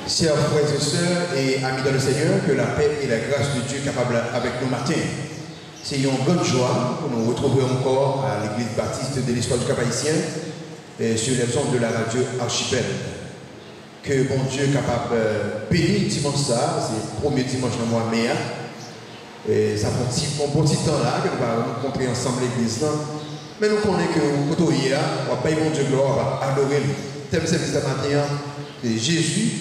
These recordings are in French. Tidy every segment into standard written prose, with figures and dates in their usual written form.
Chers frères et sœurs et amis dans le Seigneur, que la paix et la grâce de Dieu capable avec nous matin. C'est une grande joie pour nous retrouver encore à l'église baptiste de l'Espoir du Cap-Haïtien sur les ondes de la radio Archipel. Que bon Dieu capable bénir dimanche ça, c'est le premier dimanche de mois mai. Ça fait un bon petit temps là que nous allons rencontrer ensemble l'église. Mais nous connaissons que quand hier, on va payer mon Dieu gloire, on va adorer lui. Thème service de matin, c'est Jésus,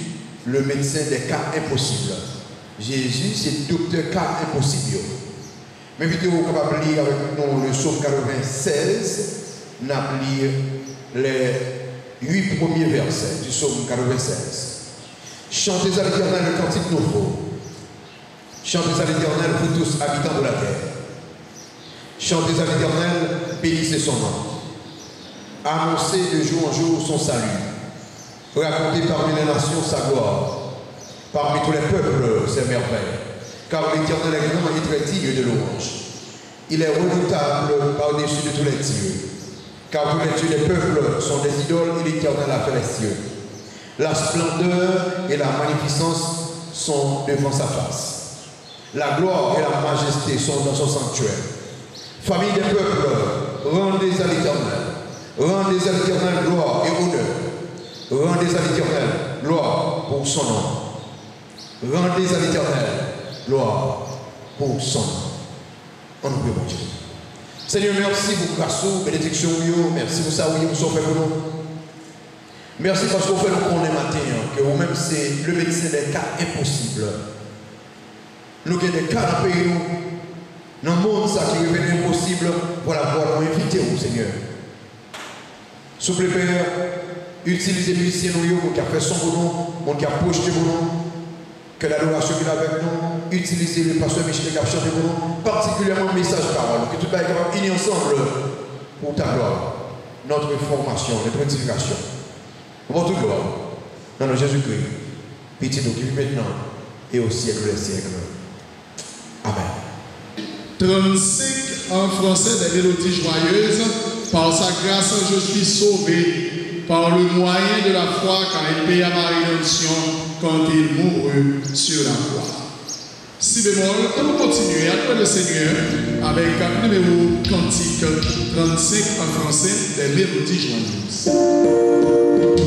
le médecin des cas impossibles. Jésus, c'est le docteur cas impossible. Mais vidéo capable de lire avec nous le psaume 96, nous allons lire les 8 premiers versets du psaume 96. Chantez à l'Éternel le cantique nouveau. Chantez à l'Éternel, vous tous habitants de la terre. Chantez à l'Éternel, bénissez son nom. Annoncez de jour en jour son salut. Racontez parmi les nations sa gloire. Parmi tous les peuples ses merveilles. Car l'Éternel est grand et très digne de louange. Il est redoutable par-dessus de tous les dieux. Car tous les dieux des peuples sont des idoles et l'Éternel a fait les cieux. La splendeur et la magnificence sont devant sa face. La gloire et la majesté sont dans son sanctuaire. Famille des peuples, rendez à l'Éternel. Rendez à l'Éternel gloire et honneur. Rendez à l'Éternel gloire pour son nom. Rendez à l'Éternel gloire pour son nom. On nous prie, mon Dieu. Seigneur, merci pour grâce, bénédiction, merci pour ça, oui, vous sauvez pour nous. Merci parce qu'on fait le qu'on est matin, que vous-même c'est le médecin des cas impossibles. Nous avons des cas dans le pays, dans le monde, ça qui révèle impossible, voilà, pour nous inviter, Seigneur. S'il vous plaît, Père, utilisez les musiciens qui ont fait son pour nous, qui a projeté pour nous, que l'adoration qu'il a avec nous, utilisez le pasteur Michel qui a chanté pour nous, particulièrement le message parole, que tout le monde est capable d'unir ensemble pour ta gloire, notre formation, notre édification. Votre gloire, dans le Jésus-Christ, pitié nous qui vit maintenant et au siècle des siècles. Amen. 35 en français des mélodies joyeuses. Par sa grâce, je suis sauvé. Par le moyen de la foi, car il paye à ma rédemption quand il mourut sur la croix. Si bémol, on va continuer à louer le Seigneur avec un numéro cantique 35 en français des mélodies joyeuses. Oh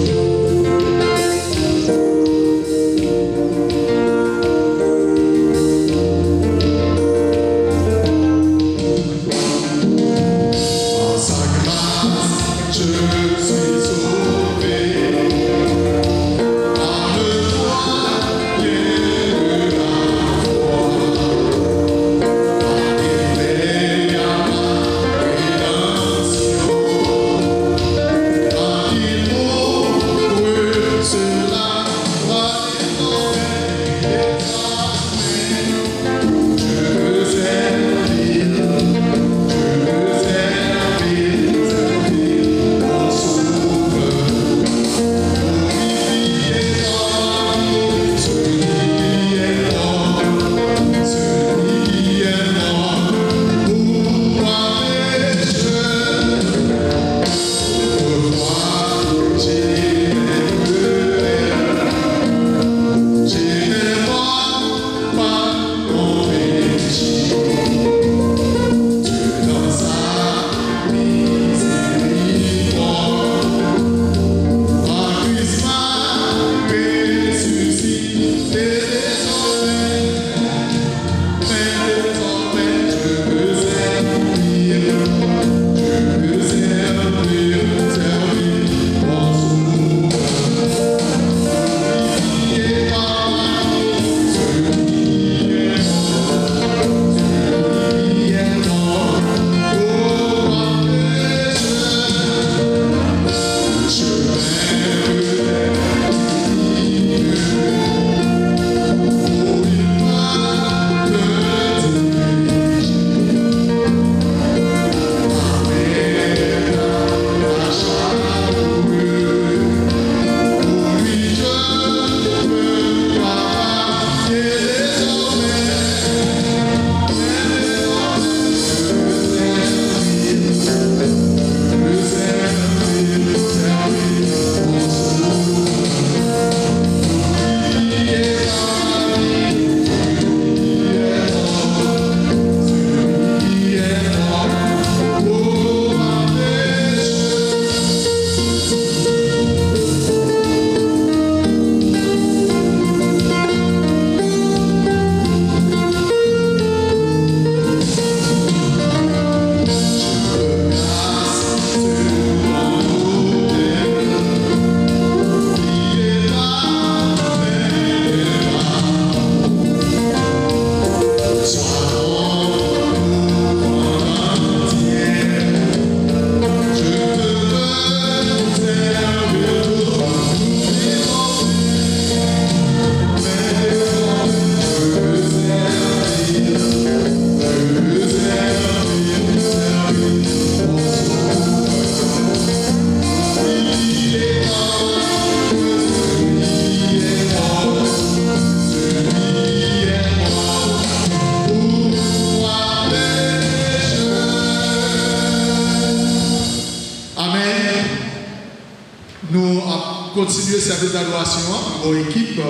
continuer service d'adoration, une équipe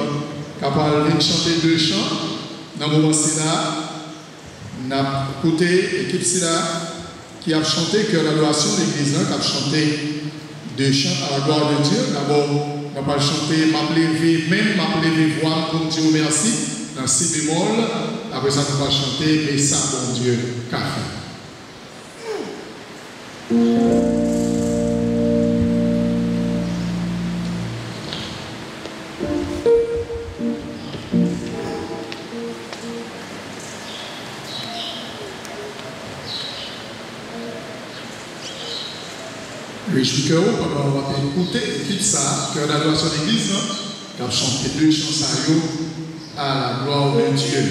capable de chanter 2 chants. Dans le moment là, on a écouté l'équipe qui a chanté cœur d'adoration de l'église, qui a chanté 2 chants à la gloire de Dieu. D'abord, on va chanter m'appeler voix pour Dieu merci dans si bémol. Après ça, on va chanter mais ça, bon Dieu, café. Réjouis-vous pendant qu'on va écouter l'équipe ça, cœur d'adoration d'église, qui a chanté 2 chants à la gloire de Dieu.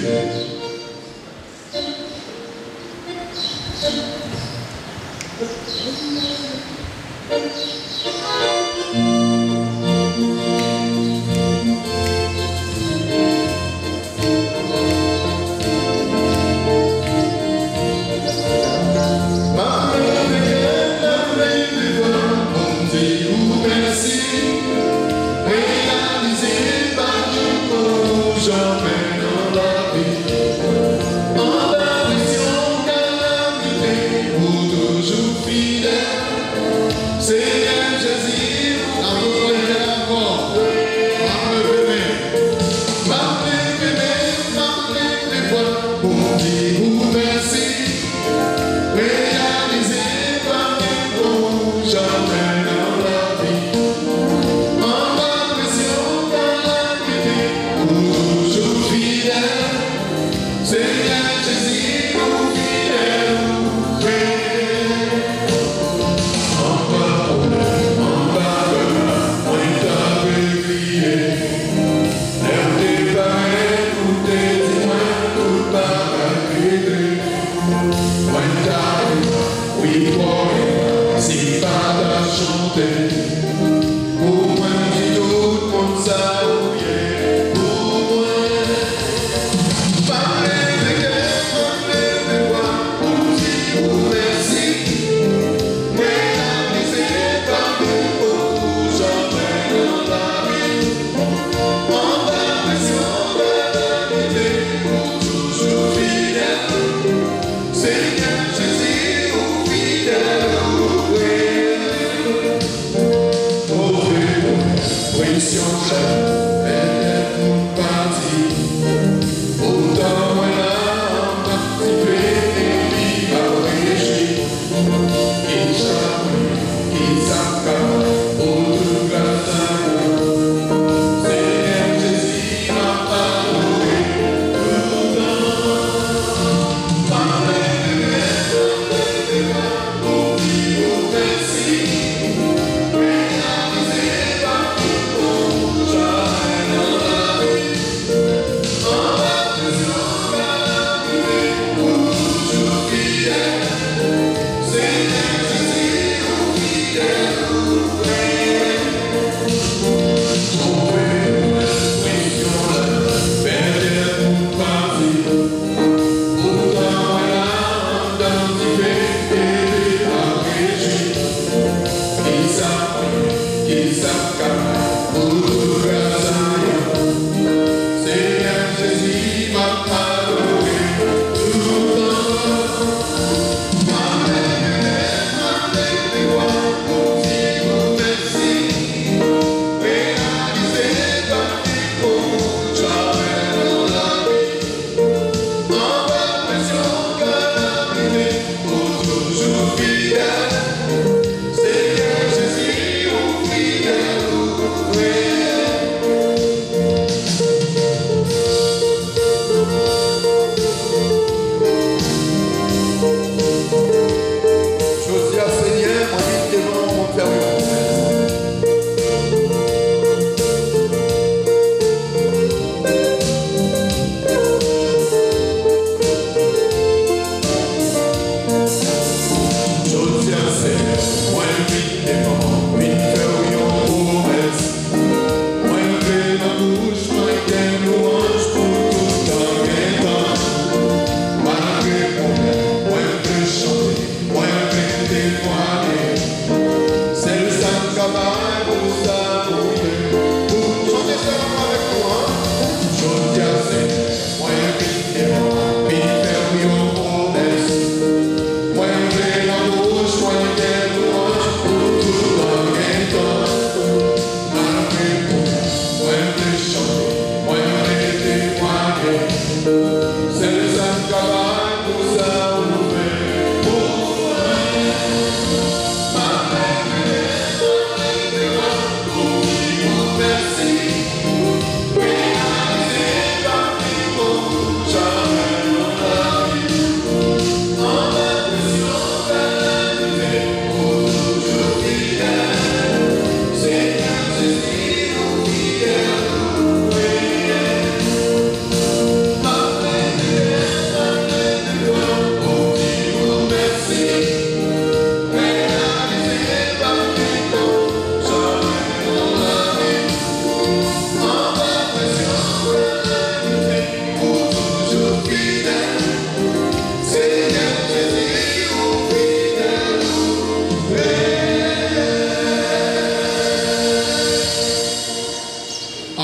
Merci.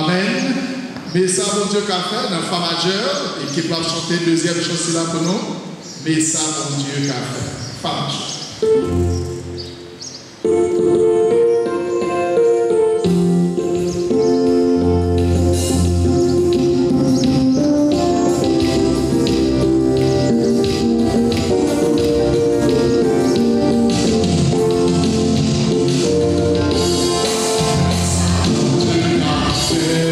Amen. Mais ça, mon Dieu, qu'a fait dans Fa majeur, et qui va chanter deuxième chanson là pour nous. Mais ça, mon Dieu, qu'a fait. Fa majeur. Yeah.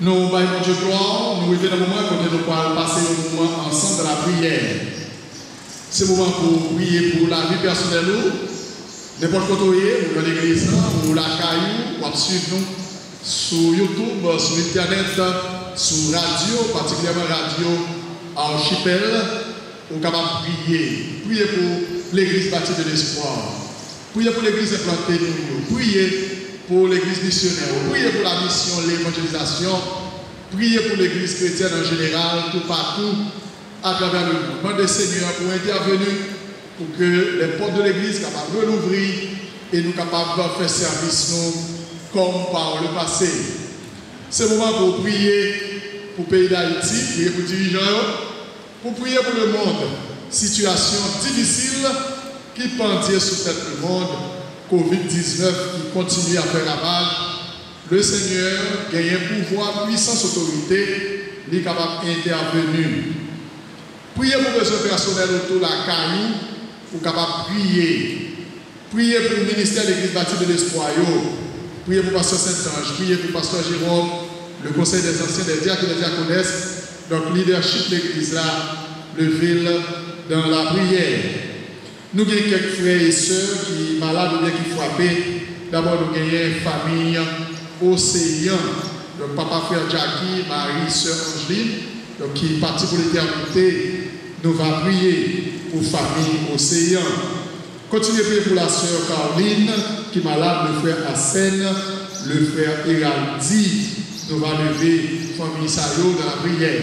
Nous, par Dieu gloire, nous arrivons dans le moment où nous pourrons passer un moment ensemble dans la prière. C'est le moment pour prier pour la vie personnelle, n'importe quoi où dans l'église, ou la caillou, ou suivre nous sur YouTube, sur Internet, sur radio, particulièrement radio Archipel, on est capable de prier. Prier pour l'église bâtie de l'espoir. Prier pour l'église implantée nous. Prier pour l'église missionnaire. Prier pour la mission, l'évangélisation. Prier pour l'église chrétienne en général, tout partout, à travers le monde. Demandez Seigneur pour intervenir, pour que les portes de l'église soient capables de l'ouvrir et nous capables de faire service nous comme par le passé. C'est le moment pour prier pour le pays d'Haïti, prier pour les dirigeants, pour prier pour le monde. Situation difficile qui pendait sur le monde, Covid-19 qui continue à faire ravage. Le Seigneur gagne un pouvoir, puissance, autorité, il est capable d'intervenir. Priez pour les besoins personnels autour de la caillou, pour capable de prier. Priez pour le ministère de l'Église bâtie de l'espoir. Priez pour Pasteur Saint-Ange, priez pour Pasteur Jérôme, le conseil des anciens, des diacres et des diaconesses, donc leadership de l'Église là, le ville dans la prière. Nous avons quelques frères et sœurs qui sont malades ou bien qui sont frappés. D'abord, nous avons une famille Océan, donc papa frère Jackie, Marie, sœur Angeline, donc qui est parti pour l'éternité. Nous allons prier pour famille Océan. Continuez à prier pour la sœur Caroline, qui est malade, le frère Hassen, le frère Héraldi. Nous allons lever famille Sayo dans la prière.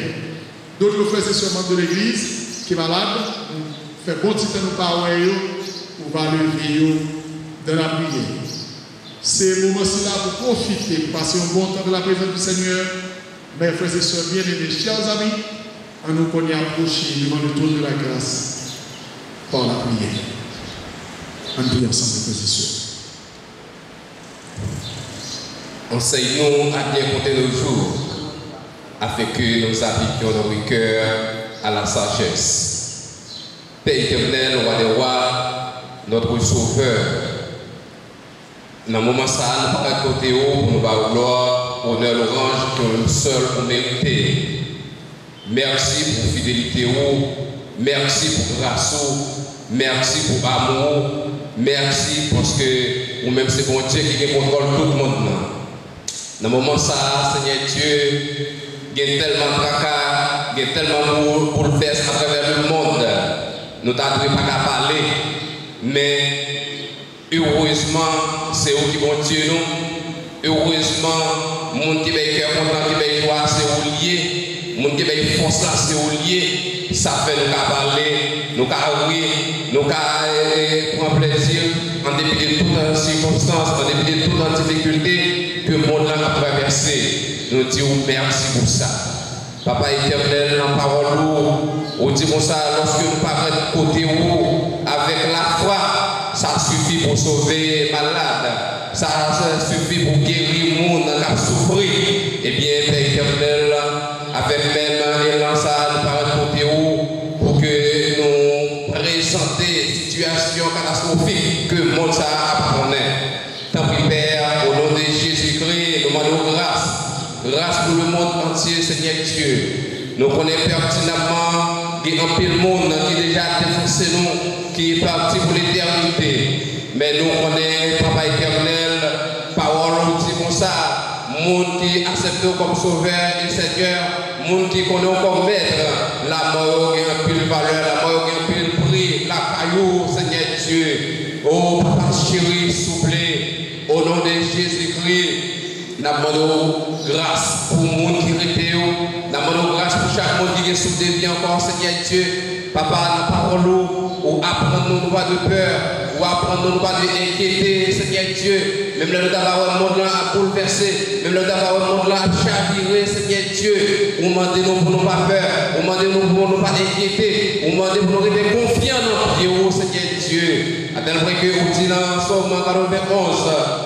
D'autres frères et sœurs membres de l'église qui sont malades, nous faisons bon petit temps nous parler, nous allons lever dans la prière. C'est le moment-ci là pour profiter, pour passer un bon temps de la présence du Seigneur. Mes frères et sœurs bien-aimés, chers amis, en nous connaissant approcher devant le trône de la grâce par la prière. On prie ensemble, frères et sœurs. Enseigne-nous à bien compter nos jours, afin que nous appliquions nos cœurs à la sagesse. Père éternel, roi des rois, notre sauveur, dans le moment ça, nous ne pouvons pas côté pour nous avoir gloire, honneur, l'orange, que nous seuls pour mériter. Merci pour fidélité, merci pour grâce, merci pour amour, merci parce que vous-même c'est bon Dieu qui contrôle tout le monde. Dans le moment ça, Seigneur Dieu, il y a tellement de tracas, il y a tellement pour le faire à travers le monde. Nous n'avons pas qu'à parler, mais heureusement, c'est eux qui vont Dieu nous. Heureusement, les gens qui ont cœur content, qui ont joie, c'est eux liés. Les gens qui ont force là, c'est eux liés. Ça fait nous qu'à parler, nous qu'à rire, nous qu'à prendre plaisir, en dépit de toutes les circonstances, en dépit de toutes les difficultés que le monde a traversé. Nous disons merci pour ça. Papa éternel, en parole, on dit comme ça, lorsque nous parlons de côté où, avec la foi, ça suffit pour sauver les malades, ça suffit pour guérir le monde qui a souffert. Eh bien, Père éternel, avec même l'élan, ça nous parle de côté où, pour que nous présenter des situations catastrophiques que le monde a connaît. Tant pis, Père, au nom de Jésus-Christ, nous demandons grâce. Grâce pour le monde entier, Seigneur Dieu. Nous connaissons pertinemment qu'il y a un peu de monde qui est déjà défoncé nous, qui est parti pour l'éternité. Mais nous connaissons, Papa éternel, parole dit comme ça, monde qui accepte comme sauveur et Seigneur, monde qui connaît comme maître, la mort qui a un peu de valeur, la mort qui a un peu de prix, la caillou, Seigneur Dieu. Oh, Papa chéri, s'il vous plaît, au nom de Jésus-Christ. Nous demandons grâce pour le monde qui répète. Nous demandons grâce pour chaque monde qui est sous des vies encore, Seigneur Dieu. Papa, nous parlons, ou apprendre-nous pas de peur, ou apprendre-nous pas d'inquiéter, Seigneur Dieu. Même le d'avoir le monde là à bouleverser, même le d'avoir le monde là à chavirer, Seigneur Dieu. Vous demandez-nous pour ne pas peur, vous demandez-nous pour ne pas inquiéter, vous demandez pour nous rester confiants dans Dieu, Seigneur Dieu. À tel point que vous dites dans Somme 91,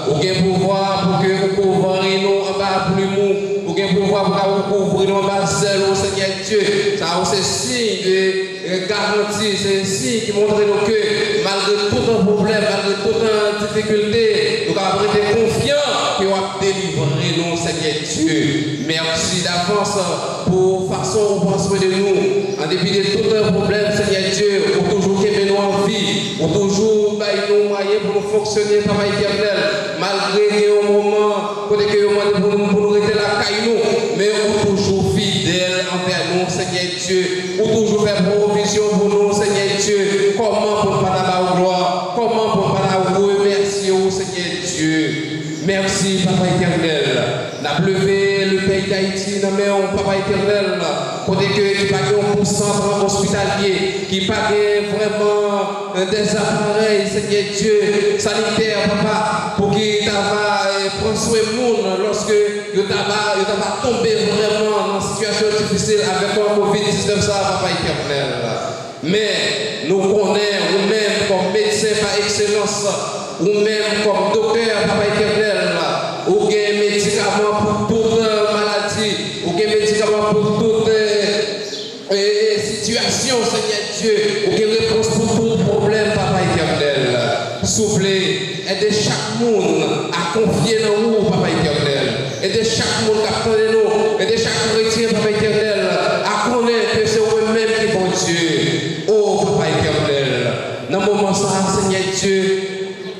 vous avez pouvoir pour que vous couvrez nous en bas plus mou, vous avez pouvoir pour que vous couvrez nous en bas seul, Seigneur Dieu. Ça, c'est signe de garantie, c'est signe qui montre que malgré tout un problème, malgré toute une difficulté, nous avons été confiants qui va délivrer nous, Seigneur Dieu. Merci d'avance pour façon de prendre soin de nous. En dépit de tout un problème, Seigneur Dieu, pour toujours aimer nous en vie, pour toujours nous moyens pour nous fonctionner, Papa éternel, malgré un moment, pour nous rester la caille nous, mais pour toujours fidèle envers nous, Seigneur Dieu, pour toujours faire provision pour nous, Seigneur Dieu. Comment pour ne pas la gloire, comment pour ne pas la remercier, Seigneur Dieu. Merci, Papa éternel. N'a levé le pays d'Haïti, mais Papa éternel, côté que qui pague un centre hospitalier, qui pague vraiment des appareils, Seigneur Dieu, sanitaires, Papa, pour qu'il prendre soin de monde lorsque il va tomber vraiment dans une situation difficile avec un Covid-19, ça, Papa éternel. Mais nous connaissons, nous-mêmes comme médecins par excellence, nous-mêmes comme docteurs, Papa éternel, ou des médicaments pour toute maladie, ou des médicaments pour toute situation, Seigneur Dieu, ou des réponses pour tout problème, Papa éternel. S'il vous plaît, aidez chaque monde à confier dans vous, Papa éternel. Aidez chaque monde à attendre nous, aidez chaque chrétien, Papa éternel, à connaître que c'est vous-même qui est bon Dieu. Oh, Papa éternel, dans le moment ça, Seigneur Dieu,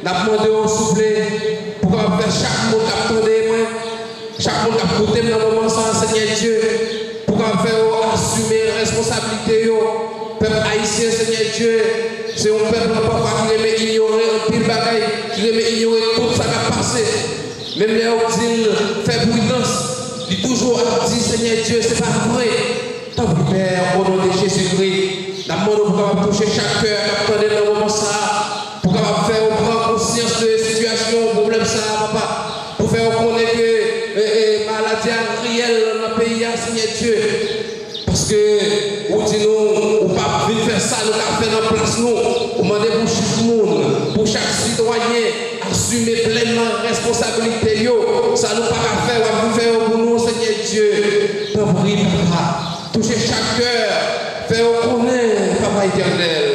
nous demandons, s'il vous plaît, pour faire chaque monde qui attend moi, chaque monde qui a côté dans le moment ça, Seigneur Dieu, pour faire assumer la responsabilité, peuple haïtien, Seigneur Dieu, c'est un peuple qui aime ignorer un pile bagaille, qui aime ignorer tout ça qui a passé. Même les autres disent, fait prudence, dit toujours, dit Seigneur Dieu, c'est pas vrai. Tant pis, Père, au nom de Jésus-Christ, nous demandons pour toucher chaque cœur qui attendait dans le moment ça, pour faire prendre conscience de la situation, problème ça, papa, pour faire connaître que maladie réelle dans le pays, Seigneur Dieu. Parce que, ou dit nous, ou pas venir faire ça, nous avons fait dans la place, nous, on demande pour chaque monde, pour chaque citoyen, assumer pleinement la responsabilité, ça nous pas faire, on va faire pour nous, Seigneur Dieu. T'en prie, papa, toucher chaque cœur, faire connaître, Papa éternel.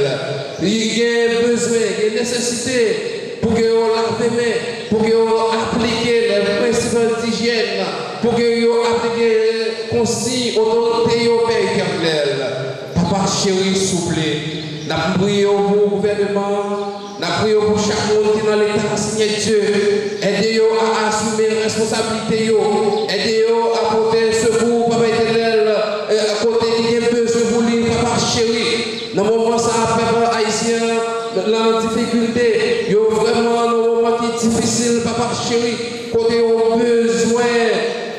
Il y a besoin, il y a nécessité pour que vous lavez, pour que vous appliquez les principes d'hygiène, pour que vous appliquez les consignes, autorité au Père éternel. Papa chéri, s'il vous plaît, nous prions pour le gouvernement, nous prions pour chaque monde qui est dans l'État, Seigneur Dieu. Aidez-vous à assumer la responsabilité, aidez-vous à porter secours, Papa éternel, à côté qui est besoin pour lui, Papa chéri. Dans le moment ça, peuple haïtien, la difficulté, il y a vraiment un moment qui est difficile, Papa chéri, côté il y a besoin,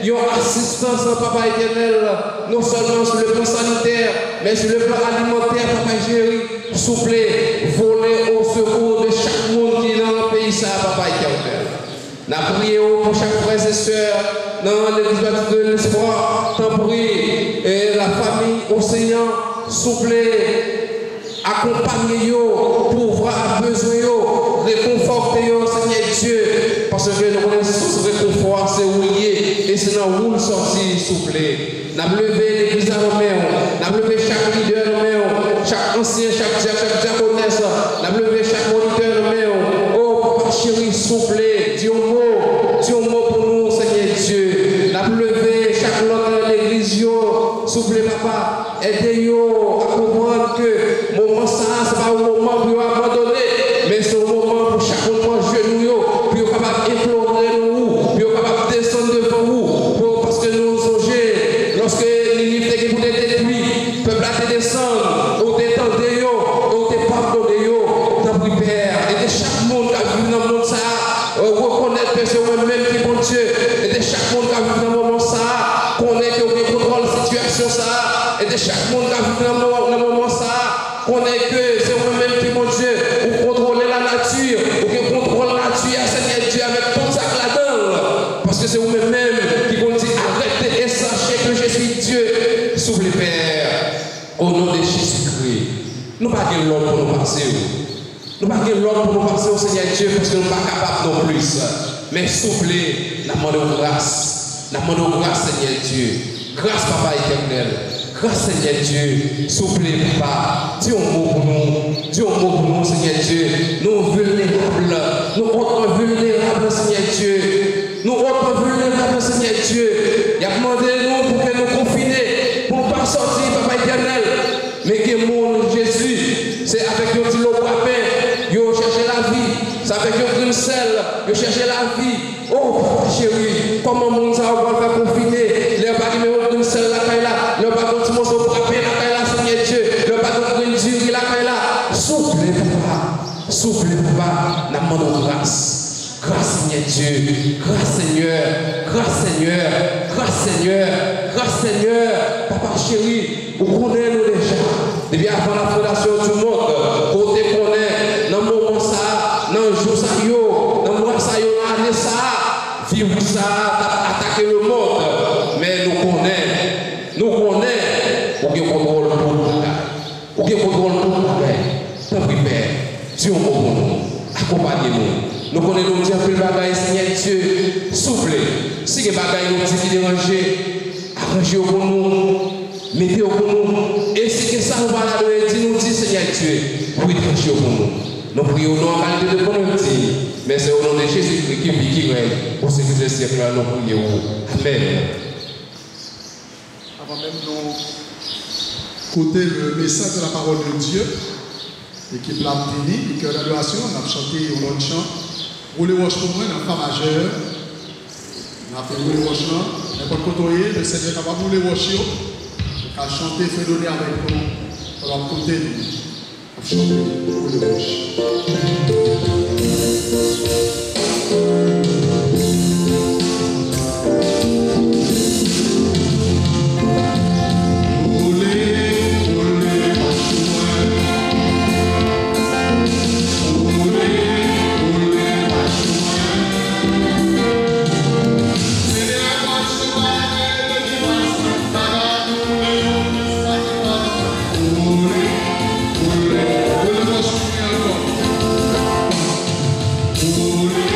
il y a assistance, Papa éternel, non seulement sur le plan sanitaire, mais sur le plan alimentaire, Papa chéri, s'il vous plaît, voler au secours de chaque monde qui est dans le pays, ça, Papa éternel. Nous prions pour chaque frère et soeur dans l'église de l'espoir, t'en prie, et la famille océan, s'il vous plaît, accompagnez-vous pour voir besoin, réconfortez-vous, Seigneur Dieu, parce que nous connaissons ce réconfort, c'est où lié, et c'est dans où nous sortir, s'il vous plaît. Nous levé l'église à Roméo, nous levé chaque leader Roméo, chaque ancien, chaque diaconesse, nous levé chaque moniteur Roméo. Oh, Papa chéri, s'il vous plaît, dis un mot pour nous, Seigneur Dieu. Nous levé chaque l'autre de l'église, s'il vous plaît, Papa, aidez-vous à comprendre que le moment ça, ce n'est pas un moment pour abandonner, mais c'est un moment pour chaque moment genou, pour capable implorer nous, pour capable descendre devant vous, parce que nous songeons, lorsque les livres qui vous détruits, le peuple a été descendre, on t'étendait, on t'est pardonné, t'as pris Père, et de chaque monde qui a vu dans le monde ça, reconnaître que c'est moi-même qui est bon Dieu, et de chaque monde qui a vu dans le moment ça, connaître que contrôle la situation ça, et de chaque monde qui a vu dans le moment ça, connaître que c'est vous-même qui est mon Dieu, vous contrôlez la nature, vous contrôlez la nature, Seigneur Dieu, avec tout ça là-dedans, parce que c'est vous-même qui vont dire arrêtez et sachez que je suis Dieu, s'il vous plaît Père, au nom de Jésus-Christ. Nous ne pas de l'ordre pour nous passer. Nous ne pas de l'ordre pour nous passer au Seigneur Dieu parce que nous ne sommes pas capables non plus. Mais s'il vous plaît, nous demandons grâce. Nous demandons grâce, Seigneur Dieu. Grâce, Papa éternel. Grâce, Seigneur Dieu. S'il vous plaît, Papa. Dis un mot pour nous. Dis un mot pour nous, Seigneur Dieu. Nous vulnérables. Nous autres vulnérables, Seigneur Dieu. Nous autres vulnérables, Seigneur Dieu. Il a demandé nous pour que nous confiner, pour ne pas sortir, Papa éternel. Mais que mon Jésus, c'est avec un petit lot de pain, yo chercher la vie. C'est avec un grain de sel, yo chercher la vie. Oh, Papa chéri, comment mon ça va faire confiner? Le pas qui met un grain de sel la caille là, le pas qui morceau de pain la caille là, Seigneur Dieu. Le pas qui grain de dur la caille là. Souffle, Papa. Souffle, Papa. N'a demandé grâce. Grâce Seigneur Dieu, grâce Seigneur, grâce Seigneur, grâce Seigneur, grâce Seigneur. Papa chéri, vous connaissez nous déjà. Depuis avant la fondation du monde, côté qu'on est, dans le moment ça, dans le jour ça, dans le mois ça, dans l'année ça, vivre ça, attaquer le monde. Mais nous connaissons, ou bien contrôle pour le bagage, ou bien contrôle pour le bagage. Tant pis, Père, Dieu pour nous, accompagnez-nous. Nous connaissons nous dire que le bagage, Seigneur Dieu, soufflez. Si le bagage nous dit qui dérange, arrangez pour nous, mettez pour nous. Et si que ça nous va là, nous dit Seigneur Dieu, oui, arrangez pour nous. Nous prions en qualité de bon outil, mais c'est au nom de Jésus-Christ qui règne. Pour ce que je sais, nous prions. Amen. Avant même nous écouter le message de la parole de Dieu, l'équipe Lamtini, le cœur d'adoration, on a chanté un autre chant. Roulez wash pour moi, dans le fa majeur. On a fait rouler wash là. N'importe côté, le Seigneur est capable de rouler wash. On a chanté, fait donner avec nous. On va côté nous. On va chanter, rouler wash. Holy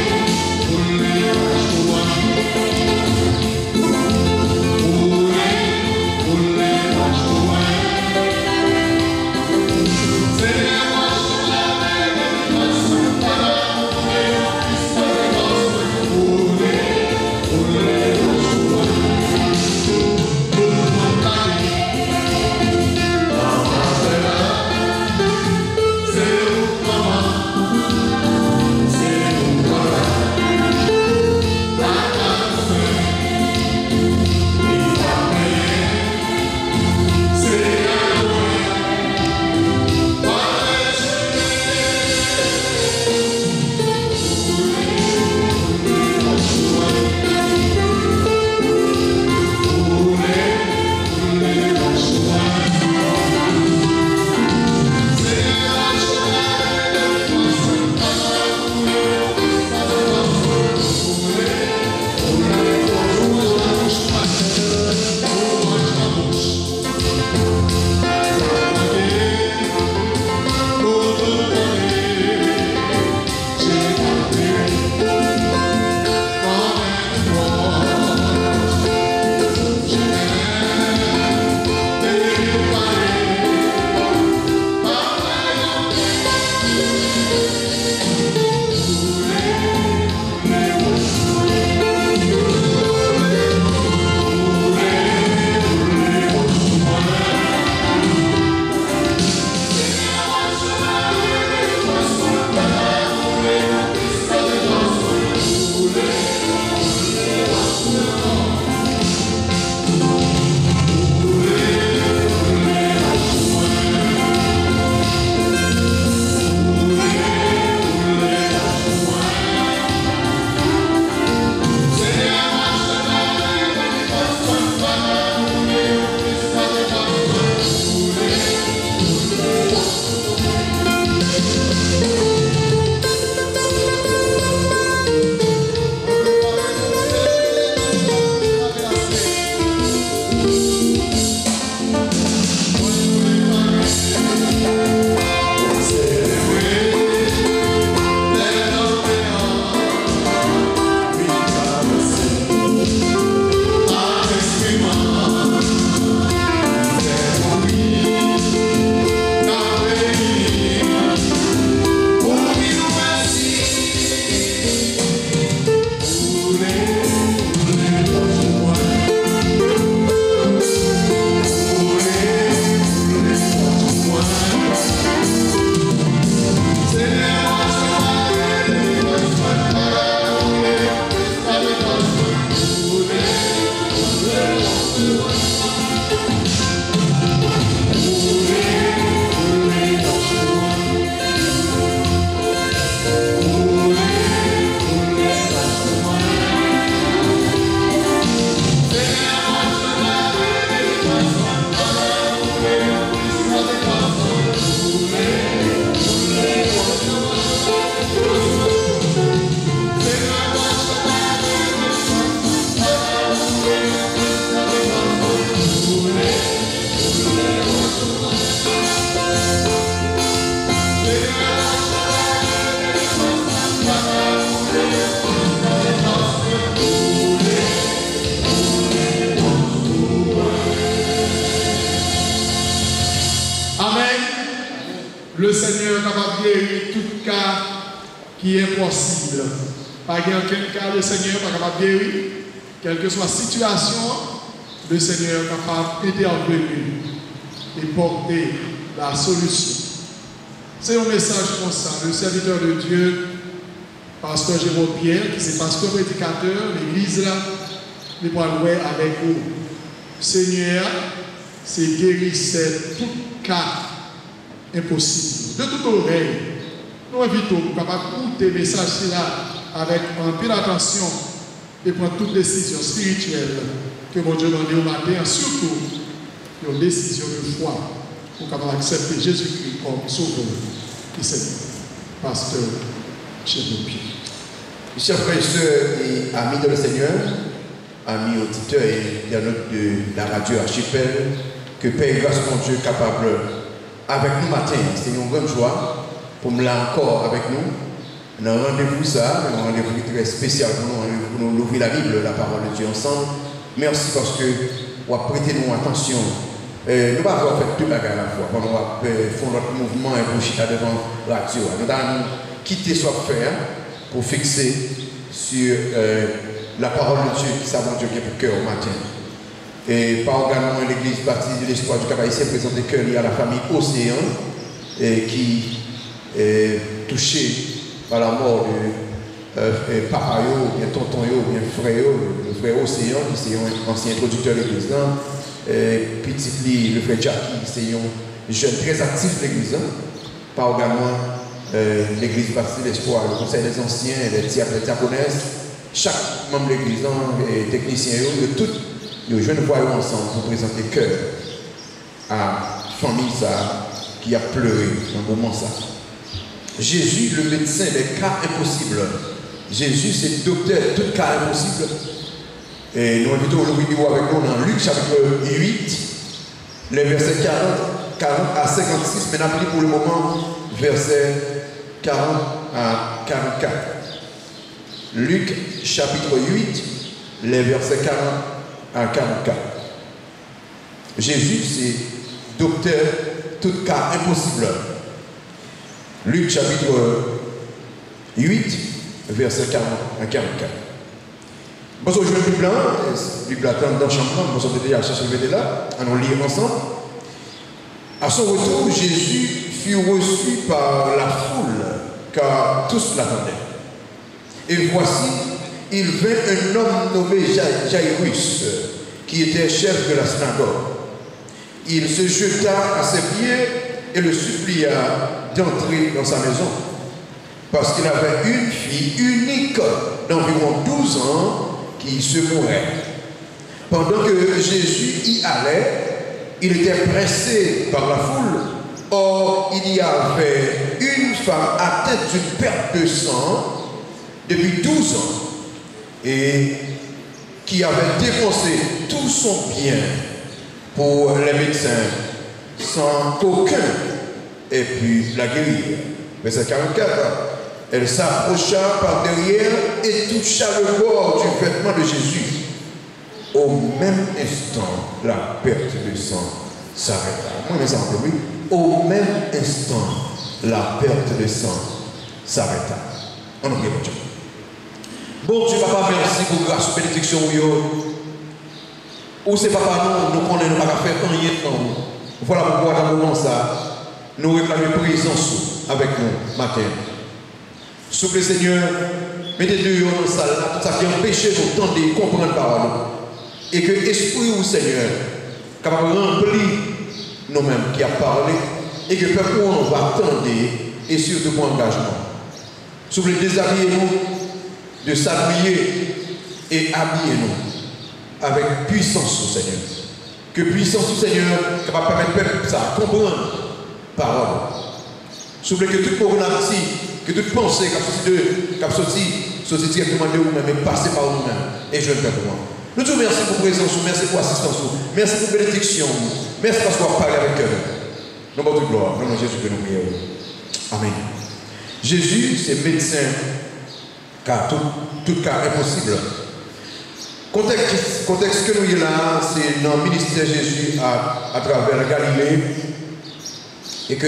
Le Seigneur est capable de guérir tout cas qui est possible. Pas aucun cas, le Seigneur n'est pas capable de guérir. Quelle que soit la situation, le Seigneur est capable d'intervenir et porter la solution. C'est un message comme ça. Le serviteur de Dieu, pasteur Jérôme Pierre, qui est pasteur prédicateur, l'église là, il va jouer avec vous. Seigneur, c'est guérir tout cas impossible. De toute oreille, nous invitons capable d'écouter le message là avec un peu d'attention et prendre toute décision spirituelle que mon Dieu m'a dit au matin, surtout une décision de foi pour capable accepter Jésus-Christ comme sauveur et Seigneur. Pasteur Jérôme Pierre. Chers frères et sœurs et amis de le Seigneur, amis auditeurs et internautes de la radio Archipel, que Père et grâce mon Dieu capable avec nous matin. C'est une grande joie pour me là encore avec nous. Un rendez-vous ça, un rendez-vous très spécial pour nous ouvrir la Bible, la parole de Dieu ensemble. Merci parce que vous avez prêté nous attention. Nous ne pas avoir fait tout la à la fois. Quand on va faire notre mouvement et pour chita devant la radio. Nous allons quitter ce faire pour fixer sur la parole de Dieu qui savent Dieu qui est pour cœur au matin. Et par également l'église baptiste de l'espoir du Cap-Haïtien présente des cœurs liés à la famille Océan qui est touchée par la mort de papa ou bien tonton ou bien frère, le frère Océan qui est un ancien introducteur de l'église. Petit Lee, le frère Jackie, c'est un jeune très actif de l'église. Par également l'église baptiste de l'espoir, le conseil des anciens, les diacres, les diaconesses, chaque membre de l'église, les techniciens, de tout. Nous jeunes voyons ensemble pour présenter cœur à la famille ça, qui a pleuré dans un moment ça. Jésus, le médecin des cas impossibles. Jésus, c'est le docteur de tout cas impossible. Et nous invitons le vidéo avec nous dans Luc chapitre 8, les versets 40 à 56, mais n'appelez pour le moment versets 40 à 44. Luc chapitre 8, les versets 40 à 44. Jésus, c'est docteur tout cas impossible. Luc chapitre 8, verset 40 à 44. Bon, je vais le Bible, Bible attend dans le chambre, nous sommes déjà chercher le là, allons lire ensemble. À son retour, Jésus fut reçu par la foule, car tous l'attendaient. Et voici, il vint un homme nommé Jairus, qui était chef de la synagogue. Il se jeta à ses pieds et le supplia d'entrer dans sa maison, parce qu'il avait une fille unique d'environ 12 ans qui se mourait. Pendant que Jésus y allait, il était pressé par la foule. Or, il y avait une femme atteinte d'une perte de sang depuis 12 ans et qui avait dépensé tout son bien pour les médecins sans qu'aucun ait pu la guérir. Verset 44. Elle s'approcha par derrière et toucha le bord du vêtement de Jésus. Au même instant, la perte de sang s'arrêta. Moi, mes amis, oui. Au même instant, la perte de sang s'arrêta. On oublie mon Dieu. Bon Dieu, papa, merci pour grâce et bénédiction. Ou c'est papa, nous connaissons pas faire rien de nous. Voilà pourquoi dans le moment ça, nous réclamons présence avec nous matin. S'il vous plaît, Seigneur, mettez-nous dans la salle, tout ça qui empêche nous d'entendre et comprendre la parole. Et que l'Esprit ou Seigneur, capable de remplir nous-mêmes qui a parlé, et que peuple on va attendre et surtout pour engagement. S'il vous plaît, déshabillez-nous de s'habiller et habillez-nous avec puissance, Seigneur. Que puissance, Seigneur, capable de permettre peuple ça, comprendre la parole. S'il vous plaît, que toute problématique, que toute pensée qui a sorti directement de vous-même et passer par vous-même. Et je le fais pour moi. Nous te remercions pour présence, merci pour assistance, merci pour bénédiction, merci parce qu'on va parler avec eux. Dans votre gloire, dans Jésus que nous prions. Amen. Jésus, c'est médecin, car tout cas impossible. Contexte que nous y là, c'est dans le ministère de Jésus à travers la Galilée, et que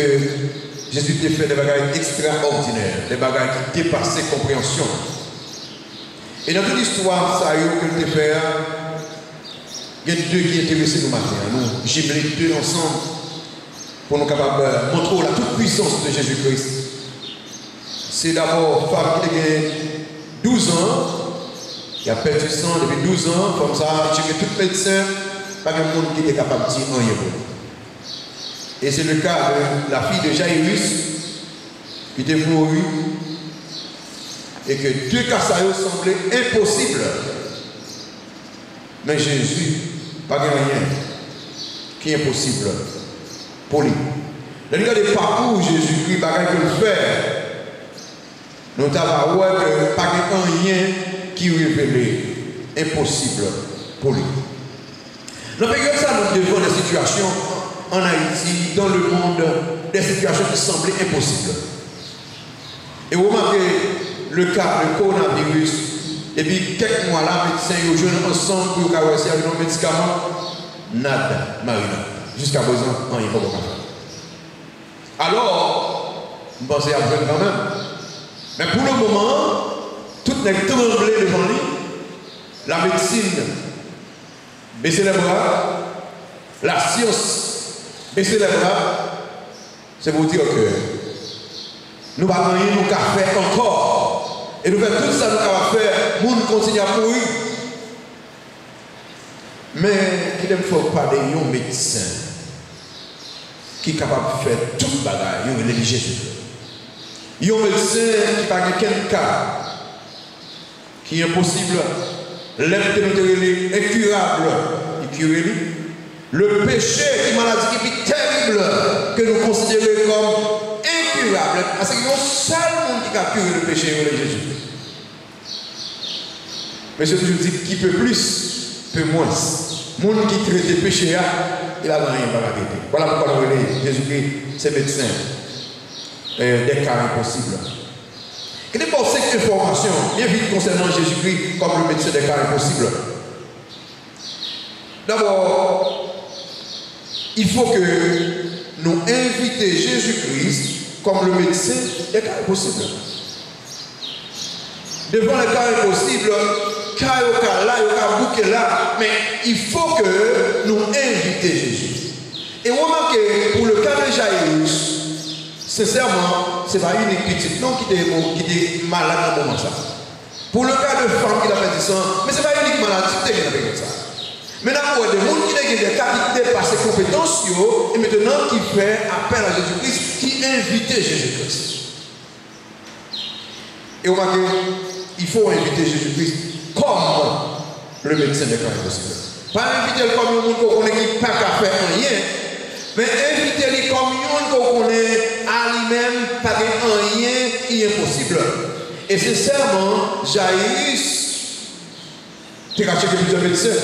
Jésus t'a fait des bagages extraordinaires, des bagages qui dépassaient compréhension. Et dans toute l'histoire, ça que tu fait, il y a deux qui intéressent nous matin. Nous jumeler deux ensemble pour nous capables de montrer la toute puissance de Jésus-Christ. C'est d'abord une femme qui a 12 ans, qui a perdu sang depuis 12 ans, comme ça, elle a tout médecin, pas de monde qui était capable de dire rien pour lui. Et c'est le cas de la fille de Jairus, qui était morue, et que deux cas ça semblaient impossibles. Mais Jésus, pas de rien qui est impossible pour lui. Dans le cas des parcours, Jésus-Christ, bagaille que le fait, nous avons vu que pas de rien qui révélait impossible pour lui. Dans la période, ça nous devons des situations en Haïti, dans le monde, des situations qui semblaient impossibles. Et vous remarquez le cas du coronavirus, et puis quelques mois là, médecins ils jouent ensemble pour carresser avec nos médicaments. Nada, Marina. Jusqu'à présent, on n'y a pas de faire. Alors, vous pensez à vous quand même. Mais pour le moment, tout n'est tremblé devant lui. La médecine baisser les bras, la science baisser les bras. C'est pour dire que nous ne pouvons pas nous faire encore. Et nous faisons tout ça, nous pouvons faire, nous continuons à courir. Mais il ne faut pas de médecin qui est capable de faire tout le bagage, il est Jésus. Il y a un médecin qui n'a pas quelqu'un cas qui est impossible, incurable, il cure lui. Le péché, qui maladie qui est terrible, que nous considérons comme incurable, parce qu'il y a un seul monde qui a curé le péché, c'est Jésus. Mais je toujours dis qui peut plus, peut moins. Le monde qui traite le péché, il a rien à arrêter. Voilà pourquoi nous voulons Jésus-Christ, c'est médecin. Des cas impossibles. Et d'abord, cette information, bien vite concernant Jésus-Christ comme le médecin des cas impossibles. D'abord, il faut que nous invitions Jésus-Christ comme le médecin des cas impossibles. Devant les cas impossibles, cas là, bouquet là, mais il faut que nous invitions Jésus. Et remarquez, pour le cas de Jairus, sincèrement, ce n'est pas une petite non qui était malade à un moment ça. Pour le cas de femme qui a perdu sang, mais ce n'est pas unique maladie qui est comme ça. Maintenant, il y a des gens qui ont des cas qui dépassent ses compétences et maintenant qui fait appel à Jésus-Christ, qui invite Jésus-Christ. Et vous voyez, il faut inviter Jésus-Christ comme le médecin des cas impossibles. Pas inviter comme un monde qu'on connaît qui n'a pas qu'à faire rien, mais inviter comme un monde qu'on connaît à lui-même, pas rien qui est impossible. Et sincèrement, Jairus, tu as checké plusieurs médecins.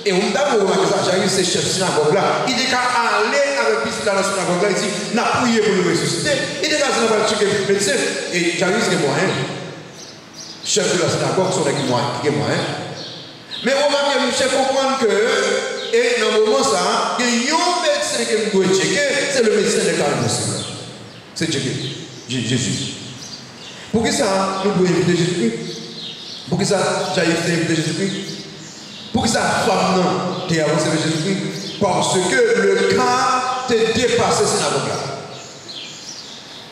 Et on a remarqué ça, Jairus, c'est chef de synagogue là. Il dit qu'à aller avec Christ dans la synagogue là, il dit, n'a prié pour le ressusciter. Il dit qu'à checker le médecin. Et Jairus, c'est moyen. Chef de la synagogue, son équipe moyen. Mais on va bien comprendre que, et dans le moment ça, il y a un médecin que nous devons checker, c'est le médecin des cas impossibles. C'est checker. Jésus. Pour que ça, nous devons inviter Jésus-Christ. Pour que ça, Jairus invité Jésus-Christ. Pour que ça, femme non, tu es avancé avec Jésus-Christ. Parce que le cas t'a dépassé synagogue là.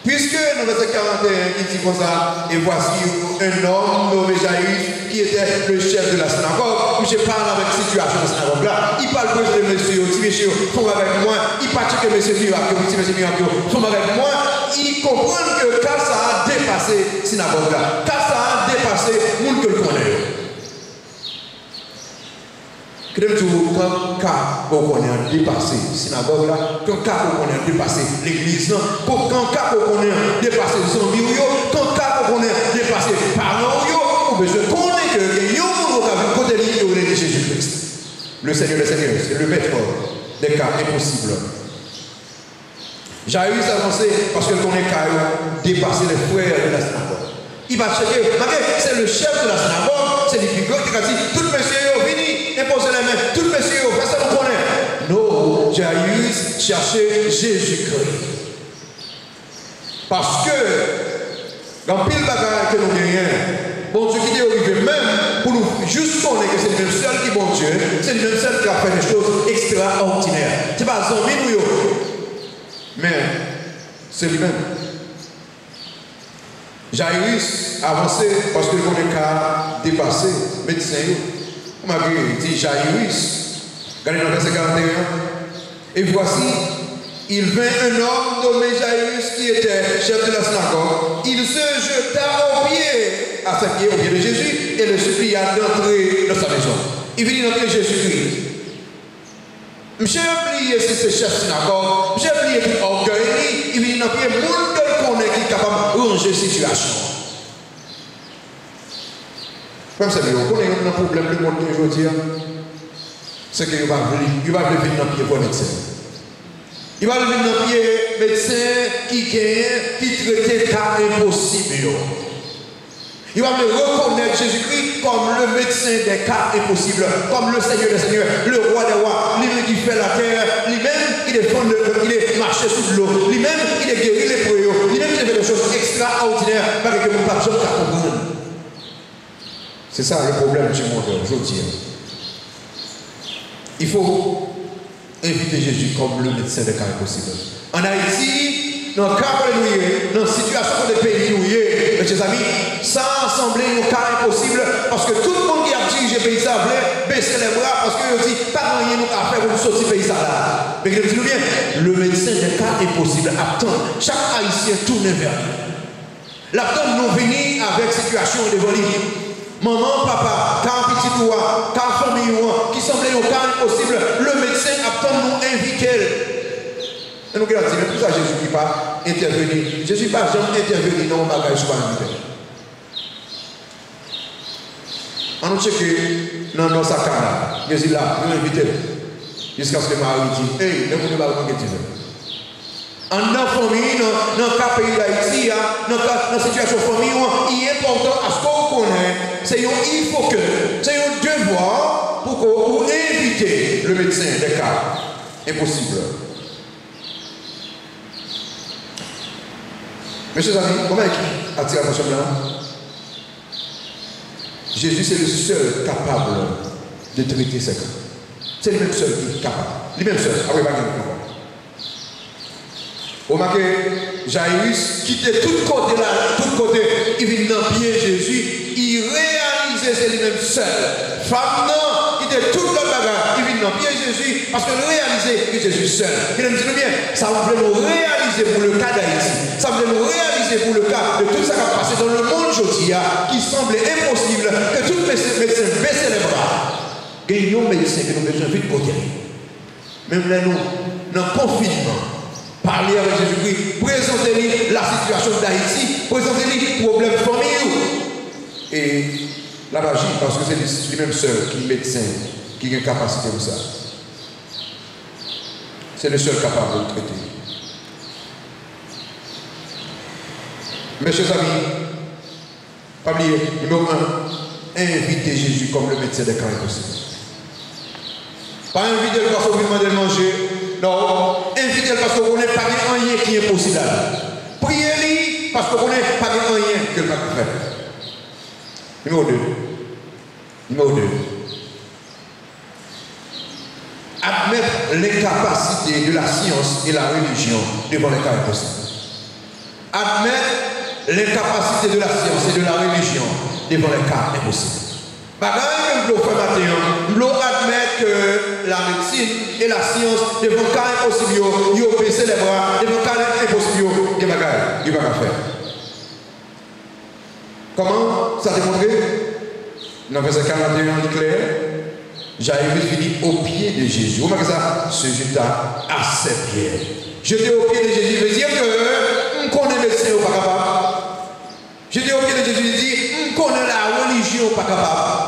Puisque dans le verset 41, il dit comme ça, et voici un homme nommé Jairus qui était le chef de la synagogue. Je parle avec la situation de la synagogue là. Il parle de monsieur, petit monsieur, faut avec moi. Il parle que monsieur miracle, petit monsieur miracle, faut avec moi. Il comprend que quand ça a dépassé la synagogue là, quand ça a dépassé le monde que le connaît. Quand on a dépassé la synagogue là, quand on a dépassé l'église, quand on a dépassé les zombies, quand on a dépassé les parents, on peut se connaître que nous avons côté de Jésus-Christ. Le Seigneur des Seigneurs, c'est le maître des cas impossibles. Jairus a avancé parce que qu'on est dépassé les frères de la synagogue. Il va checker, c'est le chef de la synagogue, c'est les figures qui a dit, tout le monsieur est venu. Posez les mains, tout le monsieur, faites ça, vous connaissez. Non, Jairus cherchait Jésus-Christ. Parce que, dans pile bagarre que nous gagnons, bon Dieu qui est arrivé même pour nous juste connaître que c'est le même seul qui est bon Dieu, c'est le même seul qui a fait des choses extraordinaires. Ce n'est pas un zombie, mais c'est lui-même. Jairus avancé parce que qu'on est qu'à dépasser médecin. On m'a dit Jairus, regardez dans le verset 41. Et voici, il vint un homme nommé Jairus qui était chef de la synagogue. Il se jeta aux pieds, à ses pieds, aux pieds de Jésus, et le supplia d'entrer dans sa maison. Il venait d'entrer Jésus-Christ. Monsieur a oublié si c'est chef de synagogue, monsieur a oublié tout orgueil, il vient d'entrer le monde qu'on est qui est capable de ranger la situation. Comme ça, on connaît un problème le monde aujourd'hui, c'est qu'il va venir dans le pied pour le médecin. Il va venir dans le pied médecin qui traite des cas impossibles. Il va me reconnaître Jésus-Christ comme le médecin des cas impossibles, comme le Seigneur des Seigneurs, le roi des rois, lui-même qui fait la terre, lui-même qui est marché sous l'eau, lui-même qui est guéri les préaux, lui-même qui fait des choses extraordinaires, parce que nous ne pouvons pas comprendre. C'est ça le problème du monde aujourd'hui. Il faut inviter Jésus comme le médecin des cas impossibles. En Haïti, dans le cas où nous sommes, dans la situation des pays où nous sommes, mes amis, ça a semblé un cas impossible parce que tout le monde qui a dirigé le pays ça voulait baisser les bras parce qu'il dit pas rien nous à faire pour sortir le pays ça là. Mais dis-nous bien, le médecin des cas impossibles attend chaque Haïtien tourne vers lui. L'attend nous venir avec situation devant lui. Maman, papa, car petit roi, car famille qui semblait un cas impossible, le médecin attend nous inviter. Et nous regardons, mais pour ça Jésus n'est pas intervenu. Jésus n'est pas jamais intervenu dans le bagage sur l'invité. On nous check dans sa cara. Jésus là, nous invitons. Jusqu'à ce que Marie dit, hey, ne vous pas manquer de Dieu. En dans la famille, dans le pays d'Haïti, dans la situation de famille, il est important à ce qu'on connaît. C'est il faut que, c'est un devoir pour inviter le médecin des cas impossibles. Mes chers amis, comment est-ce attire l'attention là? Jésus, c'est le seul capable de traiter ces cas. C'est le même seul qui est capable. Le même seul, après pas capable. Vous remarquez, Jairus quittait tout côté là, tout côté, il vient dans pied Jésus, il réalisait c'est lui-même seul. Femme non, il était tout le bagarre, il vient dans pied Jésus, parce qu'il réalisait que Jésus seul. Il me dit bien, ça voulait nous réaliser pour le cas d'Haïti, ça voulait nous réaliser pour le cas de tout ça qui a passé dans le monde aujourd'hui, qui semblait impossible, que tout médecin baissait les bras. Gagnons médecin que nous besoin vite côté. Même là, nous, dans le confinement, parler avec Jésus-Christ, présenter-lui la situation d'Haïti, présenter-lui le problème de famille. Et la magie, parce que c'est lui-même seul qui est médecin, qui a une capacité de ça. C'est le seul capable de le traiter. Mes chers amis, pas oublier, numéro 1, inviter Jésus comme le médecin des cas impossibles. Pas inviter le parce qu'on veut demander de manger. Non, invitez-le parce qu'on n'est pas rien qui est possible. Priez-lui parce qu'on n'est pas rien que le pas faire. Numéro 2. Numéro 2. Admettre l'incapacité de la science et la religion devant les cas impossibles. Admettre l'incapacité de la science et de la religion devant les cas impossibles. Bagaille que nous faisons maintenant, nous admettons que la médecine et la science devant le cas impossible, ils baissent les bras, devant le cas impossible, ils ne vont pas faire. Comment ça a démontré? Dans le verset 41, il clair, Jairus finit au pied de Jésus. Vous voyez ça? Se jeta à ses pieds. Jeter au pied de Jésus veut dire que on connaît le médecin ou pas capable. Jeter au pied de Jésus veut dire on connaît la religion ou pas capable.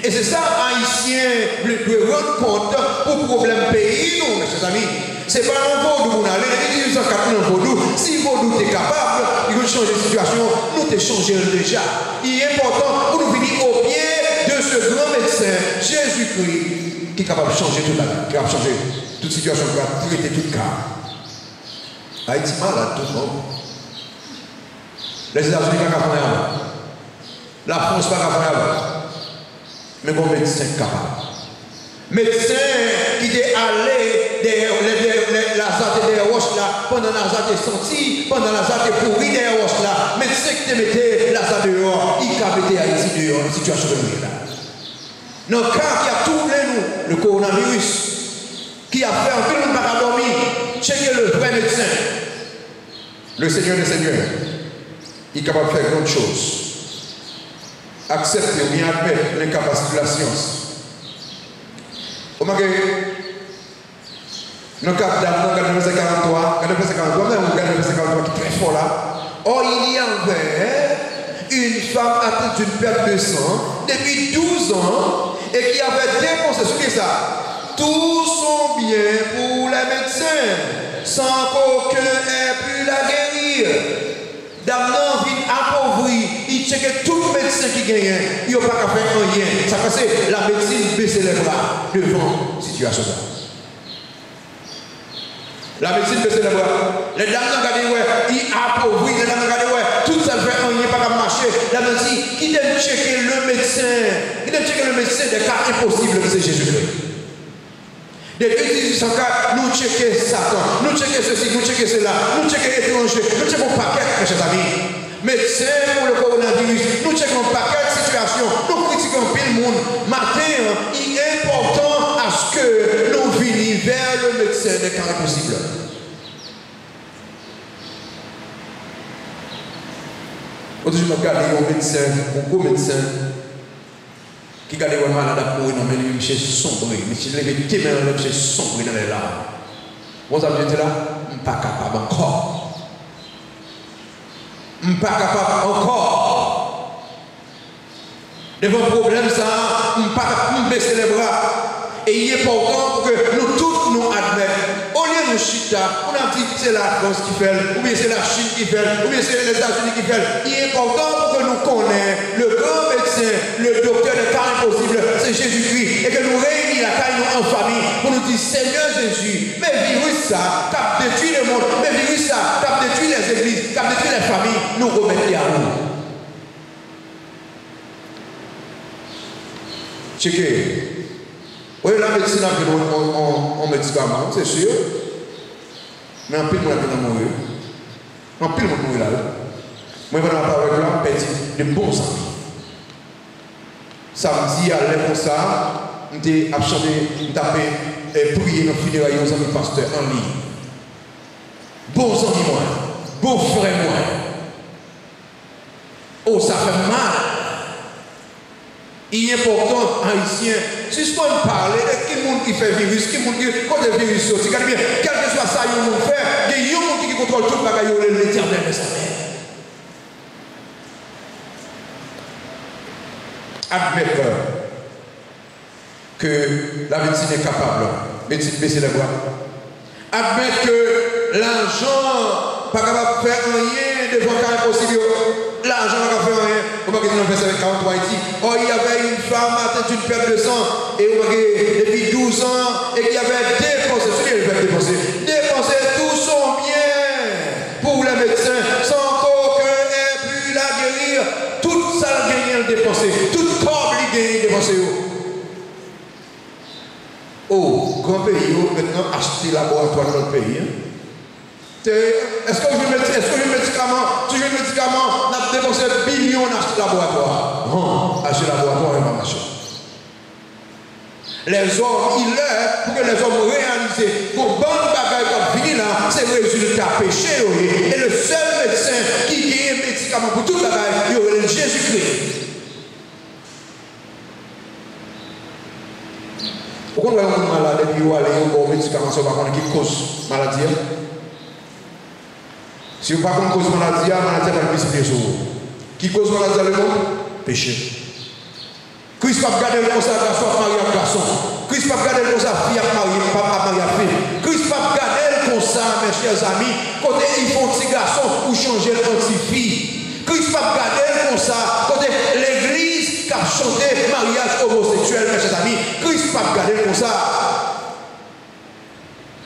Et c'est ça, Haïtien, de rendre compte pour le problème pays, nous, mes chers amis. Ce n'est pas un vaudou, on a les 1804 dans vaudou. Si vaudou est capable, il veut changer de situation, nous te changé déjà. Il est important pour nous venir au pied de ce grand médecin, Jésus-Christ, qui est capable de changer toute la vie, qui est capable de changer toute situation, qui va traiter tout cas. Haïti malade, tout le monde. Les États-Unis pas capables. La France pas capable. Mais bon médecin capable. Médecin qui est allé la zate des roches là, pendant la zate senti, pendant la zate pourri des roches là, médecin qui te mettait la zate dehors, il a mis Haïti dehors, une situation de là. Dans le cas qui a troublé nous, le coronavirus, qui a fait un peu de monde dormir, checker le vrai médecin. Le Seigneur des Seigneurs, il est capable de faire grandes choses. Accepter ou bien admettre l'incapacité de la science. Dans le cas d'Adam, dans le verset 43, qui est très fort là. Or, il y avait une femme atteinte d'une perte de sang depuis 12 ans et qui avait dépensé, souvenez ça, tout son bien pour les médecins, sans qu'aucun ait pu la guérir. D'abord, il appauvrit, il checkait tout médecin qui gagne, il n'a pas qu'à faire rien. Ça passe, la médecine baisse les bras devant la situation. La médecine baisse les bras. Les dames ont regardé, il appauvrit, les dames ont regardé, tout ça fait rien, pas qu'à marcher. La médecine, qui donne checker le médecin des cas impossibles que c'est Jésus-Christ. Depuis 1804, nous checkons Satan, nous checkons ceci, nous checkons cela, nous checkons étranger, nous checkons paquet, mes chers amis. Médecins pour le coronavirus, nous checkons paquet de situations, nous critiquons pile le monde. Matin, il est important à ce que nous venions vers le médecin des cas impossibles. Aujourd'hui, je regarde un médecin, un gros médecin, qui garde les malades à mourir, mais il est sombre. Mais si je lève tes mains, il est sombre dans les larmes. Vous avez dit là, je ne suis pas capable encore. Je ne suis pas capable encore. Devant le problème, ça, je ne suis pas capable de baisser les bras. Et il est important pour que nous tous nous admettent. Au lieu de chita, on a dit que c'est la France qui fait, ou bien c'est la Chine qui fait, ou bien c'est les États-Unis qui fait. Il est important pour que nous connaissions le grand médecin, le docteur des cas impossibles, c'est Jésus-Christ. Et que nous réunissons la taille en famille pour nous dire Seigneur Jésus, mais virus ça, qui a détruit le monde, mais virus ça, qui a détruit les églises, qui a détruit les familles, nous remettons à nous. Checkez. Oui, la médecine a pris en médicament, c'est sûr. Mais en pile, on a pris dans mourir. En pile, on mourir là. Moi, je vais avec là, perdu de bons amis. Samedi, à l'air comme ça, on a chanté, on a prié dans le funérailles aux amis pasteurs en ligne. Bons amis, moi. Beaux frères, moi. Oh, ça fait mal. Il est important, haïtien, si je peux me parler de quel monde qui fait virus, quel monde qui fait virus, regardez bien, quel que soit ça, il nous fait, il y a un monde qui contrôle tout le bagage, l'éternel de sa mère. Admettre que la médecine est capable, médecine baisser les bras. Admettre que l'argent n'est pas capable de faire rien devant le cas impossible. L'argent n'a pas fait rien. On va dire dans le verset 43 ici. Oh, il y avait une femme atteinte d'une perte de sang. Et on va dire depuis 12 ans. Et qui avait dépensé tout son bien pour les médecins. Sans qu'aucun ait pu la guérir. Tout ça gagné dépensé. Tout corps gagné dépensé. Oh, grand pays, maintenant acheter laboratoire dans notre pays. Est-ce que vous avez un médicament? Si j'ai un médicament, on a dépensé billions dans acheter laboratoire. Non, acheter laboratoire n'est pas marché. Les hommes, il est pour que les hommes réalisent pour bonne bagaille comme fini là, c'est le résultat péché. Et le seul médecin qui gagne un médicament pour toute la bagaille, il aurait Jésus-Christ. Pourquoi on a un malade et puis on a un médicament sur le qui cause maladie? Si vous ne connaissez pas cause maladie, la maladie va multiplier sur vous. Qui cause maladie dans le monde? Péché. Christ ne va pas garder le ça garçon à marier à garçon. Christ ne va pas garder le ça fille à marier à fille. Christ ne va pas garder le ça, mes chers amis, quand ils font petit garçon pour changer le petit fille. Christ ne va pas garder le ça, quand l'église qui a chanté mariage homosexuel, mes chers amis. Christ ne va pas garder le ça.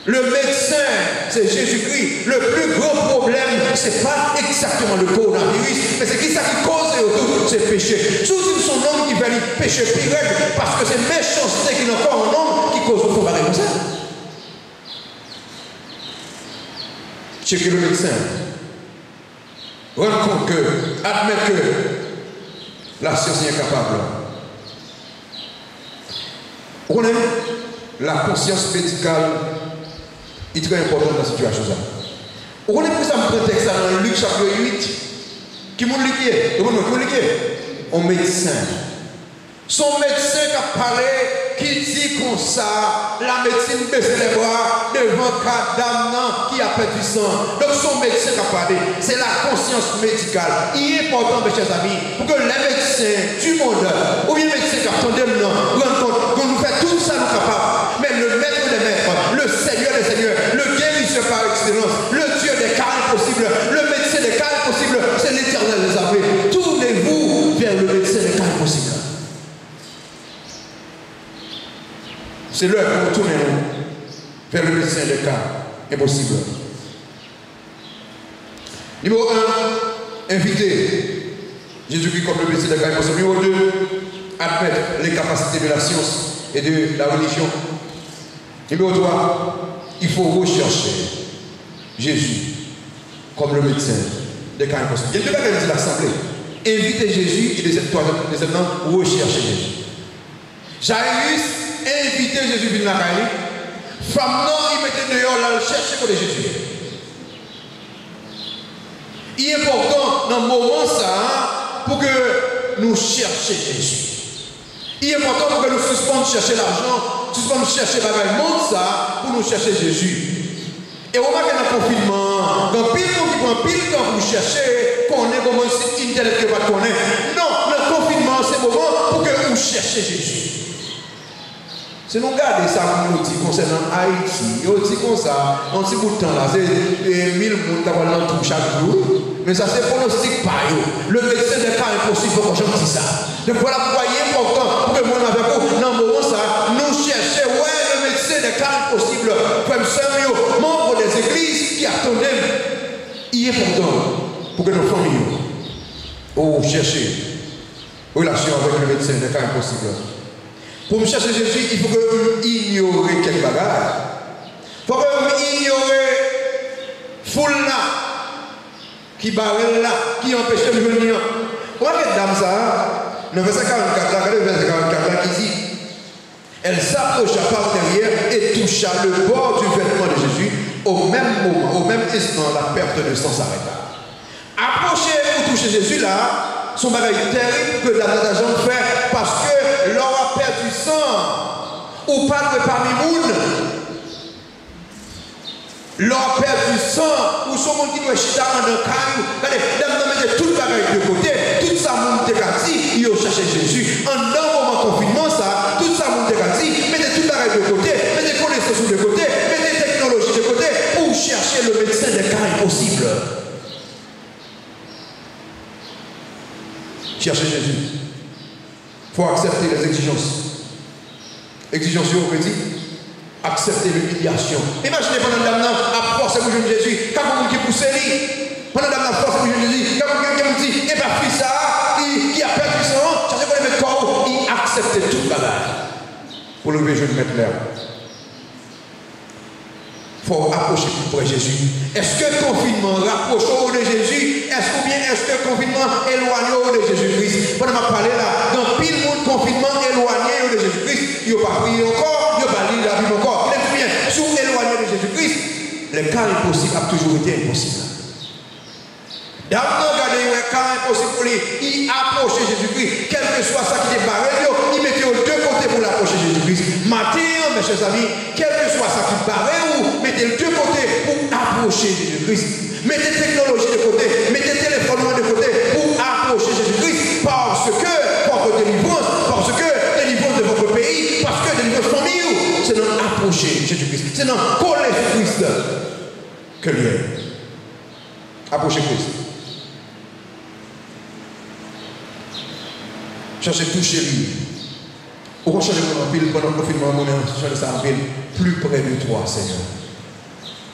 Le médecin, c'est Jésus-Christ. Le plus gros problème, ce n'est pas exactement le coronavirus, mais c'est qui ça qui cause autour, c'est le péché. Surtout son homme qui fait le péché pire, parce que c'est méchanceté qui n'est encore un homme qui cause le problème comme ça. Checker le médecin. Rendre compte que, admettre que la science est incapable. On aime la conscience médicale est très importante dans cette situation. On est pour ça, je prends texte dans Luc chapitre 8, qui m'a liqué. Un médecin. Son médecin qui a parlé, qui dit comme ça, la médecine baisse les bras devant un cadavre qui a perdu du sang. Donc son médecin qui a parlé, c'est la conscience médicale. Il est important, mes chers amis, pour que les médecins du monde, ou bien les médecins qui attendent nous, rendent compte qu'on nous fait tout ça, nous capables. Mais le maître des maîtres, le Seigneur des seigneurs, le guérisseur par excellence, le Dieu des cas impossibles, le médecin des cas impossibles, c'est l'Éternel des armées. Tournez-vous vers le médecin des cas impossibles. C'est l'heure pour tourner vers le médecin des cas impossibles. Numéro 1, inviter Jésus-Christ comme le médecin des cas impossibles. Numéro 2, admettre les capacités de la science et de la religion. Numéro 3, il faut rechercher Jésus comme le médecin des cas impossibles. Il y a deux bagages de l'Assemblée. Inviter Jésus et deuxièmement, rechercher Jésus. Jairus invité Jésus à la caille. Femme non, il mettait dehors là, chercher pour Jésus. Il est important dans le moment ça pour que nous cherchions Jésus. Il est important pour que nous suspendions chercher l'argent, suspendions chercher le monde ça pour nous chercher Jésus. Et on va dans le confinement, dans pile monde qui prend pile temps pour nous chercher, qu'on est comme un site internet que va connaître. Non, le confinement c'est le moment pour que nous cherchions Jésus. Si nous regardons ça, nous dit concernant Haïti, nous dit comme ça, en petit bout de temps là, c'est 1000 personnes qui vont l'entendre chaque jour. Mais ça c'est pronostic par eux. Le médecin des cas impossible, il faut que je dise ça. Donc voilà pourquoi il est important pour que moi avec vous, dans le moment ça, nous cherchons, ouais, le médecin des cas impossibles, comme ça, membres des églises qui attendaient. Il est important pour que nos familles, chercher relation avec le médecin des cas impossibles. Pour me chercher Jésus, il faut que vous ignorez quelques bagages. Il faut que vous ignorez foule là, qui barre là, qui empêche de venir. Vous voyez cette dame ça, le verset 44 là, regardez le verset 44 là qui dit, elle s'approcha par derrière et toucha le bord du vêtement de Jésus. Au même moment, au même instant, la perte de sang s'arrêta. Approchez pour toucher Jésus là, son bagage terrible que la nation fait parce que l'on a perdu sang ou pas de parmi moun. L'on a perdu sang ou son monde qui doit chita en un caillou. Regardez, l'homme mettait tout le bagage de côté, tout ça monde décati, il a cherché Jésus. En un moment confinement, ça, tout ça monde décati, mettez tout le bagage de côté, mettez connaissances de côté, mettez technologie de côté pour chercher le médecin des cas impossibles. Cherchez Jésus. Il faut accepter les exigences. Exigences, on veut dire, accepter l'humiliation. Imaginez pendant la dame à force de bouger Jésus, quand on qui pousse lui, pendant la force de bouger Jésus, quand on dit, et bien, fils ça, qui a perdu son nom, cherchez pour le mettre corps, il accepte tout le bagage. Pour lever, je vais mettre l'air. Il faut approcher plus près de Jésus. Est-ce que le confinement rapproche de Jésus? Est-ce que le confinement éloigne de Jésus-Christ? Pendant que je parle là, dans pile monde confinement éloigné de Jésus-Christ, il n'y a pas prié encore, il n'y a pas lu la Bible encore. Il est bien, sous éloigné de Jésus-Christ, le cas impossible a toujours été impossible. D'abord, regardez, le cas impossible pour lui, il approchait Jésus-Christ, quel que soit ça qui est barré, il mettait aux deux côtés pour l'approcher Jésus-Christ. Maintenant, mes chers amis, quel que soit ça qui est barré, mettez les deux côtés pour approcher Jésus-Christ. Mettez technologie de côté, mettez téléphone de côté pour approcher Jésus-Christ parce que votre délivrance, parce que délivrance de votre pays, parce que délivrance de famille, c'est dans approcher Jésus-Christ, c'est dans coller Christ que lui est. Approcher Christ. Cherchez toucher lui. Au prochain moment, pendant le confinement, on a cherché ça en ville, plus près de toi, Seigneur.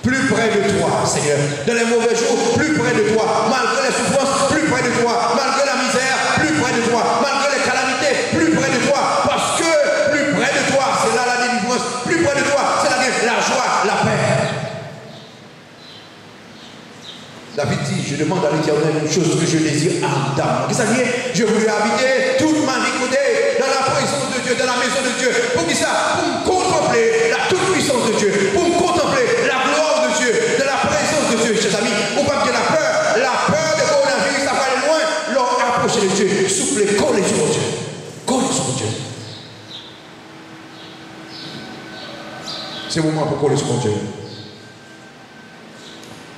plus près de toi, Seigneur. Dans les mauvais jours, plus près de toi. Malgré les souffrances, plus près de toi. Malgré la misère, plus près de toi. Malgré les calamités, plus près de toi. Parce que plus près de toi, c'est là la délivrance. Plus près de toi, c'est la joie, la paix. David dit, je demande à l'Éternel une chose que je désire ardemment. Qu'est-ce que ça dit? Je voulais habiter toute ma vie côté dans la présence de Dieu, dans la maison de Dieu. Pour qui ça? Pour me contempler la toute-puissance de Dieu. Pour me contempler la gloire de Dieu, de la présence de Dieu, chers amis. Pour pas que la peur de coronavirus, ça va aller loin, leur approcher de Dieu. Souffler, coller sur Dieu. Coller sur Dieu. C'est le moment pour coller sur Dieu.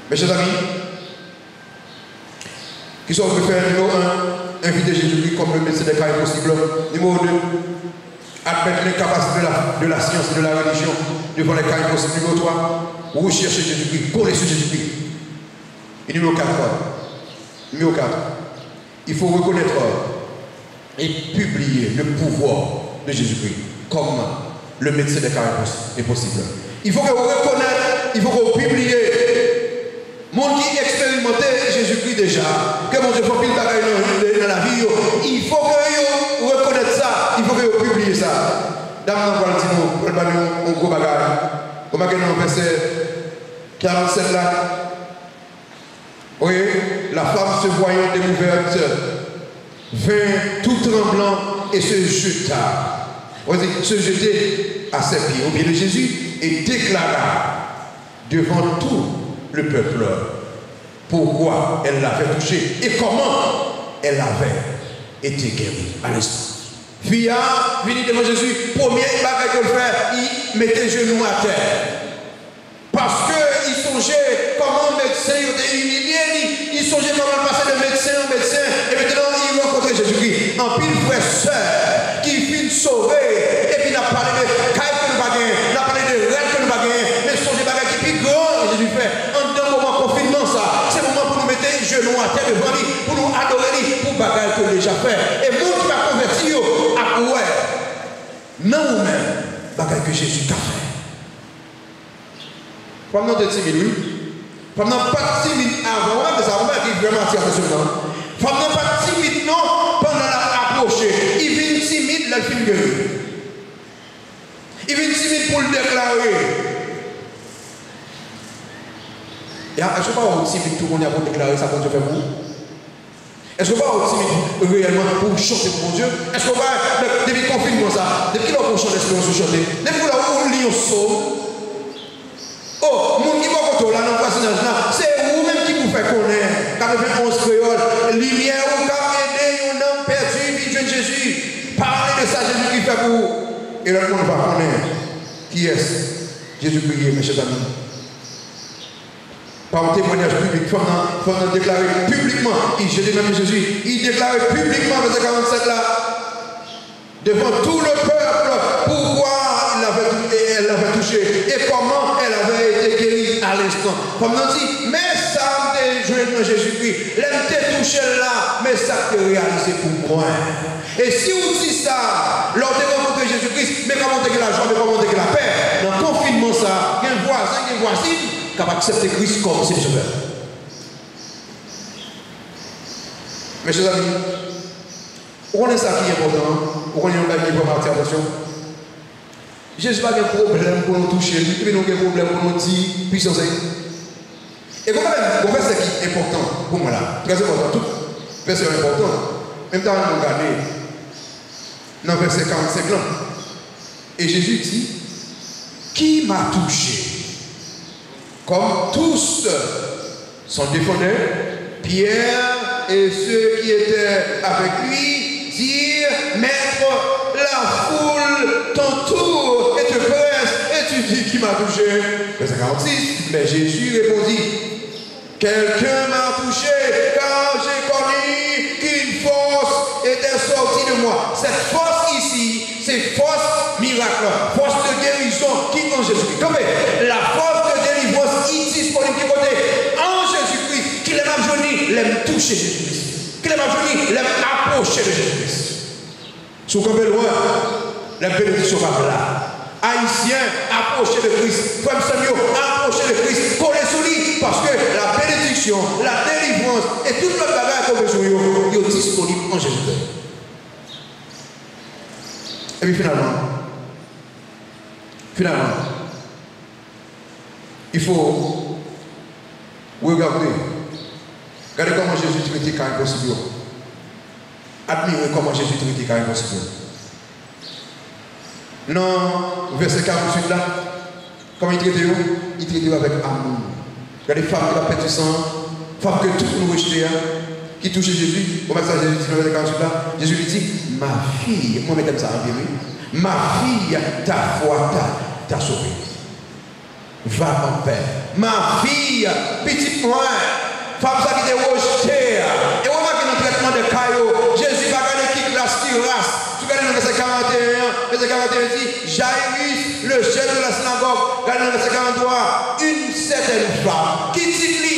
Mes chers amis, qui sont faire numéro 1, inviter Jésus-Christ comme le médecin des cas impossibles. Numéro 2, admettre l'incapacité de la science et de la religion devant les cas impossibles. Numéro 3, rechercher Jésus-Christ, coller sur Jésus-Christ. Et numéro 4, il faut reconnaître et publier le pouvoir de Jésus-Christ comme le médecin des cas impossibles. Il faut que vous reconnaissez, il faut que vous publiez. Monde qui expérimentait Jésus-Christ déjà, que mon Dieu faut pile bagaille dans la vie, il faut que vous reconnaissez ça, il faut que vous publiez ça. Dame dans le Valentino, on gros bagaille. Comment que nous verset 47 là? Oui, la femme se voyant découverte vint tout tremblant et se jeta. On dit, se jeter à ses pieds au pied de Jésus et déclara devant tout le peuple pourquoi elle l'avait touché et comment elle avait été guérie à l'instant. Fille venu devant Jésus, premier bagage qu'il fait, il mettait genoux à terre. Parce qu'il songeait comment le médecin était humilié, il songeait comment passer de médecin en médecin, et maintenant il rencontrait Jésus-Christ. En pile frère sœur qui finit sauver, et puis il a parlé de caille que nous baguons, il a parlé de rêve que nous baguons, mais songeait bagage qui est plus grand, et Jésus fait, en tant moment confinement ça, c'est le moment pour nous mettre genoux à terre devant lui, pour nous adorer lui, pour bagage que déjà fait. Et moi qui m'a converti, à quoi? Non ou même, bagage que Jésus t'a fait. Pendant de timide, oui. Pendant pas timide avant, mais ça va qui vraiment attirer attention. Pendant pas timide, non, pendant la approcher. Il vient timide, la fin gueule. Il vient timide pour le déclarer. Est-ce que pas timide tout le monde a pour déclarer ça quand Dieu fait vous? Est-ce que pas timide réellement pour chanter pour mon Dieu? Est-ce que pas depuis le confinement ça, depuis qu'on chante l'espérance pour chanter, depuis qu'on lit un psaume? Oh, mon qui va contre là dans le personnage là, c'est vous-même qui vous fait connaître. Quand vous faites 11 créoles, lumière ou quand aider un homme perdu, puis Dieu Jésus. Parlez de ça, Jésus qui fait pour vous. Et là, on va connaître qui est Jésus prié, mes chers amis. Par un témoignage public, il faut déclarer publiquement. Je dis même Jésus, il déclarait publiquement, verset 47 là, devant tout le peuple, pourquoi elle l'avait touché et comment elle avait été guérie à l'instant. Comme on dit, mais ça m'a joué dans Jésus-Christ. Elle m'a touché là, mais ça m'a réalisé pour moi. Et si vous dites ça, lors de rencontrer Jésus-Christ, mais comment est-ce que la joie, mais comment est-ce que la paix, dans le confinement, ça, il y a un voisin, il y a une voisine qui va accepter Christ comme ses sauveur. Mes chers amis, on est ça qui est important, on est un gars qui va partir, attention. Jésus n'a pas de problème pour nous toucher, il n'a pas de problème pour nous dire puissance. Et quand même, le verset qui est important pour moi là, très important, tout verset important, même temps on regarde dans le verset 45 là, et Jésus dit, qui m'a touché? Comme tous sont défendus, Pierre et ceux qui étaient avec lui dirent, Maître, la foule t'entoure et te presse, et tu dis qui m'a touché? Verset 46, mais Jésus répondit, quelqu'un m'a touché, car j'ai connu qu'une force était sortie de moi. Cette force ici, c'est force miracle, force de guérison qui est en Jésus-Christ. La force de délivrance ici disponible qui côté en Jésus-Christ, qui l'aime journée, l'aime toucher Jésus-Christ, qui l'aime journée, l'aime approcher de Jésus-Christ. Sous comme loin, la bénédiction va là. Haïtiens, approchez de Christ. Femme Samuel, approchez de Christ. bénédiction, la délivrance et toute notre bagage qu'on besoin, ils sont disponibles en Jésus-Christ. Et puis finalement, il faut regarder comment Jésus traitait quand impossible. Admirer comment Jésus traitait quand impossible. Non, verset 48 là, comment il traitait? Il traitait avec amour. Regardez les femmes qui ont perdu sang, femmes que tout nous rejetait, qui touchent Jésus. Au passage, Jésus dit dans verset 48 là, Jésus lui dit, ma fille, moi je ça en bien, ma fille, ta foi t'a sauvée. Va en paix. Ma fille, petite moi, femme ça qui était rejetée. Et on voit que dans le traitement de caillots, Jésus va garder qui classe, qui race. Tu regardes dans le verset 41, verset 41 dit, Jairus, le chef de la synagogue, regarde dans le verset 43, une certaine femme, qui dit lui,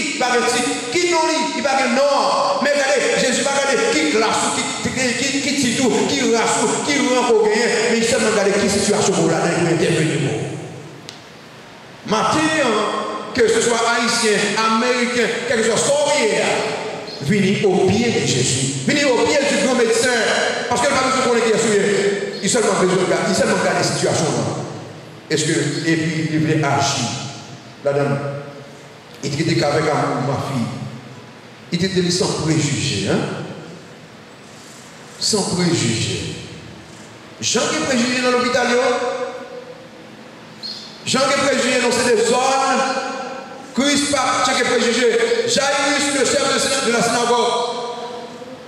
qui non lui, il va dire non. Mais regardez, Jésus va garder qui classe, qui dit tout, qui race, qui rend pour gagner. Mais il sait regarder qui situation pour là, il va intervenir. Matin, que ce soit haïtien, américain, quel que soit sourire, venez au pied de Jésus. Venez au pied du grand médecin. Parce que le pas besoin qui est souillé. Il seulement besoin de regarder la situation. Est-ce que, et puis, il voulait agir. La dame, il était qu'avec amour, ma fille. Il était sans préjugés. Hein? Sans préjugés. Jean qui est préjugé dans l'hôpital, Jean qui est préjugé dans ces zones, Christ qui est préjugé, Jairus, le chef de la synagogue,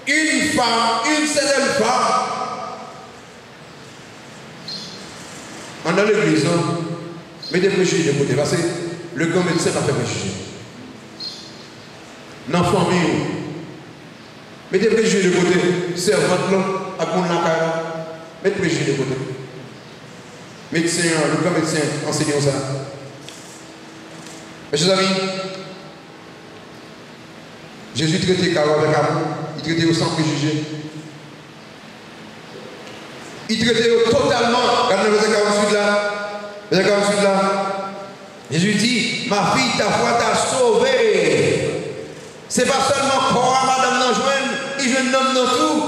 une femme, une certaine femme. Dans l'église, mettez préjugés de côté, parce que le grand médecin n'a fait préjugé. Dans la famille, mettez préjugés de côté, servante, à mon nakara, mettez préjugés de côté. Médecin, le grand médecin, enseignons ça. Mes chers amis, Jésus traitait Caro avec amour, il traitait sans préjugés. Il traitait totalement, regardez le verset 48 là, verset 48 là, Jésus dit, ma fille, ta foi t'a sauvé. C'est pas seulement corps, madame Nanjouen, il joue un homme dans tout.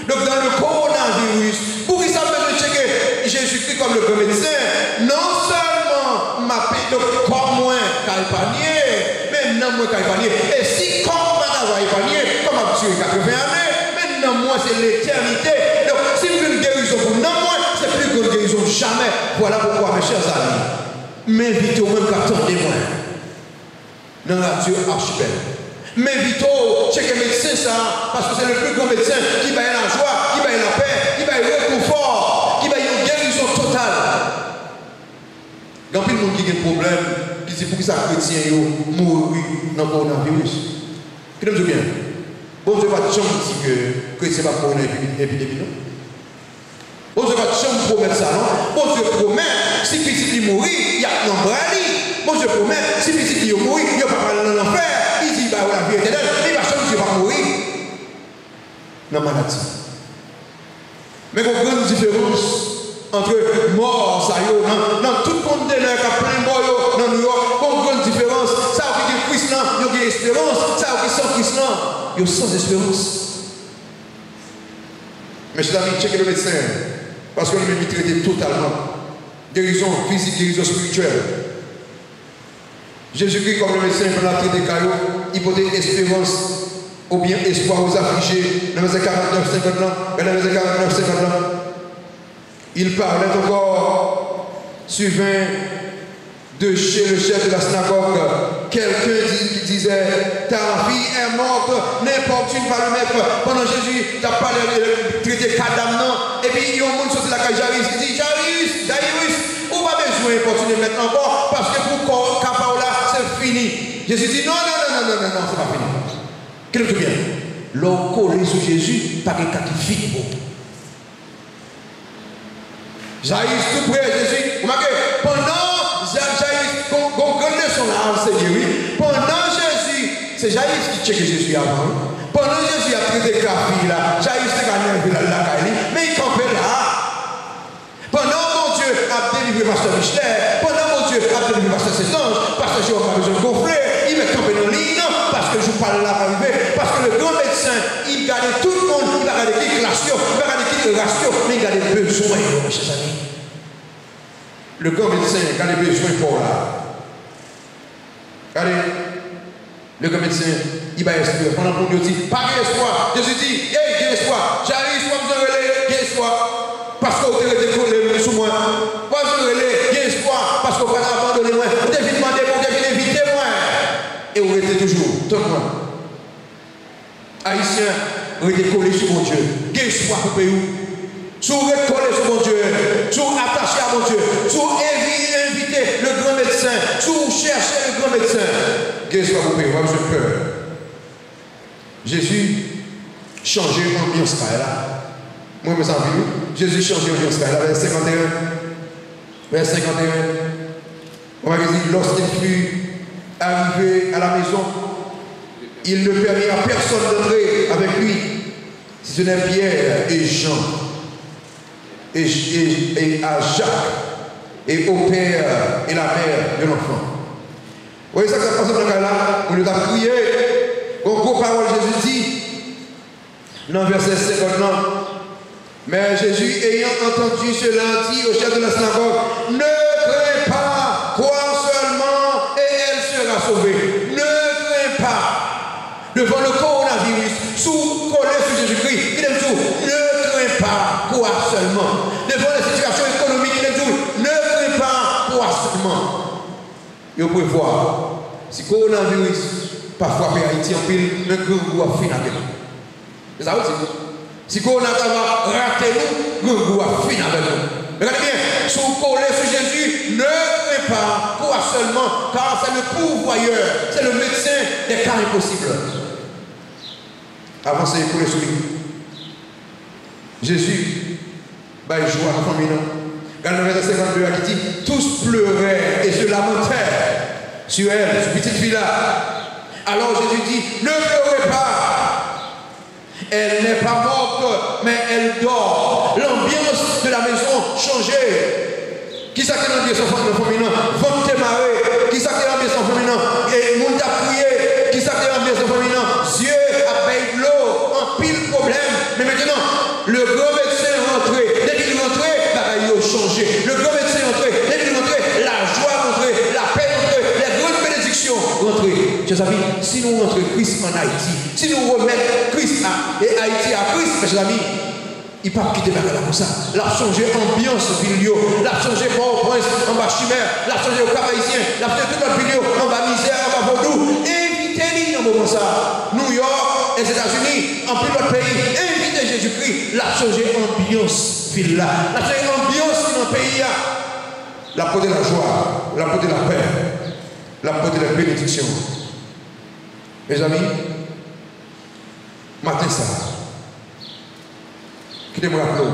Donc dans le coronavirus, pour qu'il s'appelle de checker Jésus-Christ comme le grand médecin, non seulement ma paix, donc comme moi, caïpanier, mais non moi caïpanier. Et si comme madame caïpanier, comme à 80 années, mais non moi c'est l'éternité. Donc si vous voulez une guérison pour non moi, c'est plus qu'une guérison jamais. Voilà pourquoi mes chers amis, m'invitez au même qu'attendez-moi. Dans la Dieu archipel. M'invitez chez le médecin ça, parce que c'est le plus grand médecin qui va y la joie, qui va y la paix, qui va y le confort, qui va y une guérison totale. Il y a plein de monde qui a un problème, qui dit pour que ça chrétien mourir dans le coronavirus. Qui nous dit bien? Bon Dieu va jamais dire que chrétien va pour une épidémie, non? Bon Dieu va jamais promettre ça, non? Bon Dieu promet, si petit mourir, il y a un embrali. Bon Dieu promet, si petit mourir, il n'y a pas mal dans l'enfer. Il dit, bah, la vie éternelle, il va changer, il va mourir. Dans la maladie. Mais il y a une grande différence entre mort, ça y est, dans tout le monde qui a plein de mort dans New York, il y a une grande différence. Ça veut dire que Christ, il y a une espérance. Ça veut dire que sans Christ, il y a sans espérance. Mais je t'ai checké le médecin, parce qu'on est traité totalement. Guérison physique, guérison spirituelle. Jésus-Christ, comme le médecin, pendant la traité des cailloux, il peut donner espérance ou bien espoir aux affligés. Dans le verset 49, 50 ans, dans le verset 49, 50 ans, il parlait encore, suivant de chez le chef de la synagogue, quelqu'un qui disait, ta fille est morte, n'importe qui va le mettre. Pendant Jésus, tu as parlé de traiter cadavre, et puis il y a un monde sorti la caille Jairus, il dit, Jairus, on va besoin d'importuner maintenant encore, parce que pour Capaola, c'est fini. Jésus dit, non, c'est pas fini. Qu'est-ce que tu viens? L'on collé sur Jésus, pas quelqu'un qui finit pour. Jairus tout près Jésus, vous marquez, pendant Jairus, qu'on connaît son âme, c'est lui. Pendant Jésus, c'est Jairus qui check Jésus avant. Pendant Jésus a traité la fille là, Jairus a gagné la caille, mais il campait là. Pendant mon Dieu a délivré Pasteur Michel, pendant mon Dieu a délivré Pasteur Sétange, Pasteur Jérôme a besoin de gonfler, il met campé dans l'île, parce que parle là arriver. Parce que le grand médecin, il garde tout le monde, il va garder qui ratio, il va garder qui ratio, mais il garde besoin, mes chers amis. Le grand médecin garde besoin pour là. Regardez, le grand médecin, il va espérer. Pendant qu'on dit, pas d'espoir. Jésus dit, hey, j'ai espoir. J'arrive, soit vous relais, j'ai espoir. Parce que vous avez décollé sous moi. Moi, je relais, j'ai espoir. Parce que vous avez abandonné moi. Vous avez demandé, vous avez invité moi. Et vous restez toujours, tout le monde. Haïtiens, vous êtes collés sur mon Dieu. J'ai espoir pour pays. Si vous êtes collés sur mon Dieu, si vous attachez à mon Dieu, si vous invitez le grand médecin, si vous cherchez le grand médecin, j'ai espoir pour pays. Moi, je peur. Jésus changeait l'ambiance là. Moi, mes amis, Jésus changeait l'ambiance là. Verset 51. Verset 51. On va dire, lorsqu'il fut arrivé à la maison, il ne permit à personne d'entrer avec lui, si ce n'est Pierre et Jean, et à Jacques, et au père et la mère de l'enfant. Vous voyez ça que ça passe dans le cas là? On nous a crié. Au gros parole, Jésus dit, dans verset 59, mais Jésus, ayant entendu cela, dit au chef de la synagogue, ne crains pas, crois seulement et elle sera sauvée. Ne crains pas. Devant le coronavirus, sous collé sur Jésus-Christ, il aime tout. Ne crains pas, crois seulement. Devant la situation économique, il aime tout. Ne crains pas, crois seulement. Et vous pouvez voir, si le coronavirus parfois Haïti en pile, un grand goût a fini avec nous. C'est ça aussi. Si le coronavirus va rater nous, un grand goût a fini avec nous. Regardez bien, si vous collez sur Jésus, ne crains pas, crois seulement, car c'est le pourvoyeur, c'est le médecin des cas impossibles. Avancez, collez sur lui. Jésus, il joue à la famille. Regardez le verset 52 qui dit, tous pleuraient et se lamentèrent sur elle, cette petite fille-là. Alors Jésus dit, ne pleurez pas. Elle n'est pas morte, mais elle dort. L'ambiance de la maison changeait. Qui ça qui est l'ambiance féminin? Vente démarrer. Qui ça qui est l'ambiance féminin? Et monde a prié. Qui ça qui est l'ambiance féminin? Dieu a payé de l'eau. En pile problème. Mais maintenant, le grand médecin est rentré. Dès qu'il est rentré, il a changé. Le grand médecin est rentré. Dès qu'il est rentré, la joie est rentrée. La paix est rentrée. Les grandes bénédictions rentrées. Chers amis, si nous rentrons Christ en Haïti, si nous remettons Christ et Haïti à Christ, mes chers amis, il ne peut pas quitter la comme ça. L'a changé ambiance vidéo, l'a changé Port-au-Prince en bas chimère, l'a changé au Cap-Haïtien, l'a changé toute notre vidéo en bas misère, en bas vaudou. Invitez-les dans moment ça. New York, les États-Unis, en plus notre pays, invitez Jésus-Christ, l'a changé ambiance ville là, l'a changé ambiance dans le pays là. La porte de la joie, la porte de la paix, la porte de la bénédiction. Mes amis, matin ça, quittez-moi la clôt.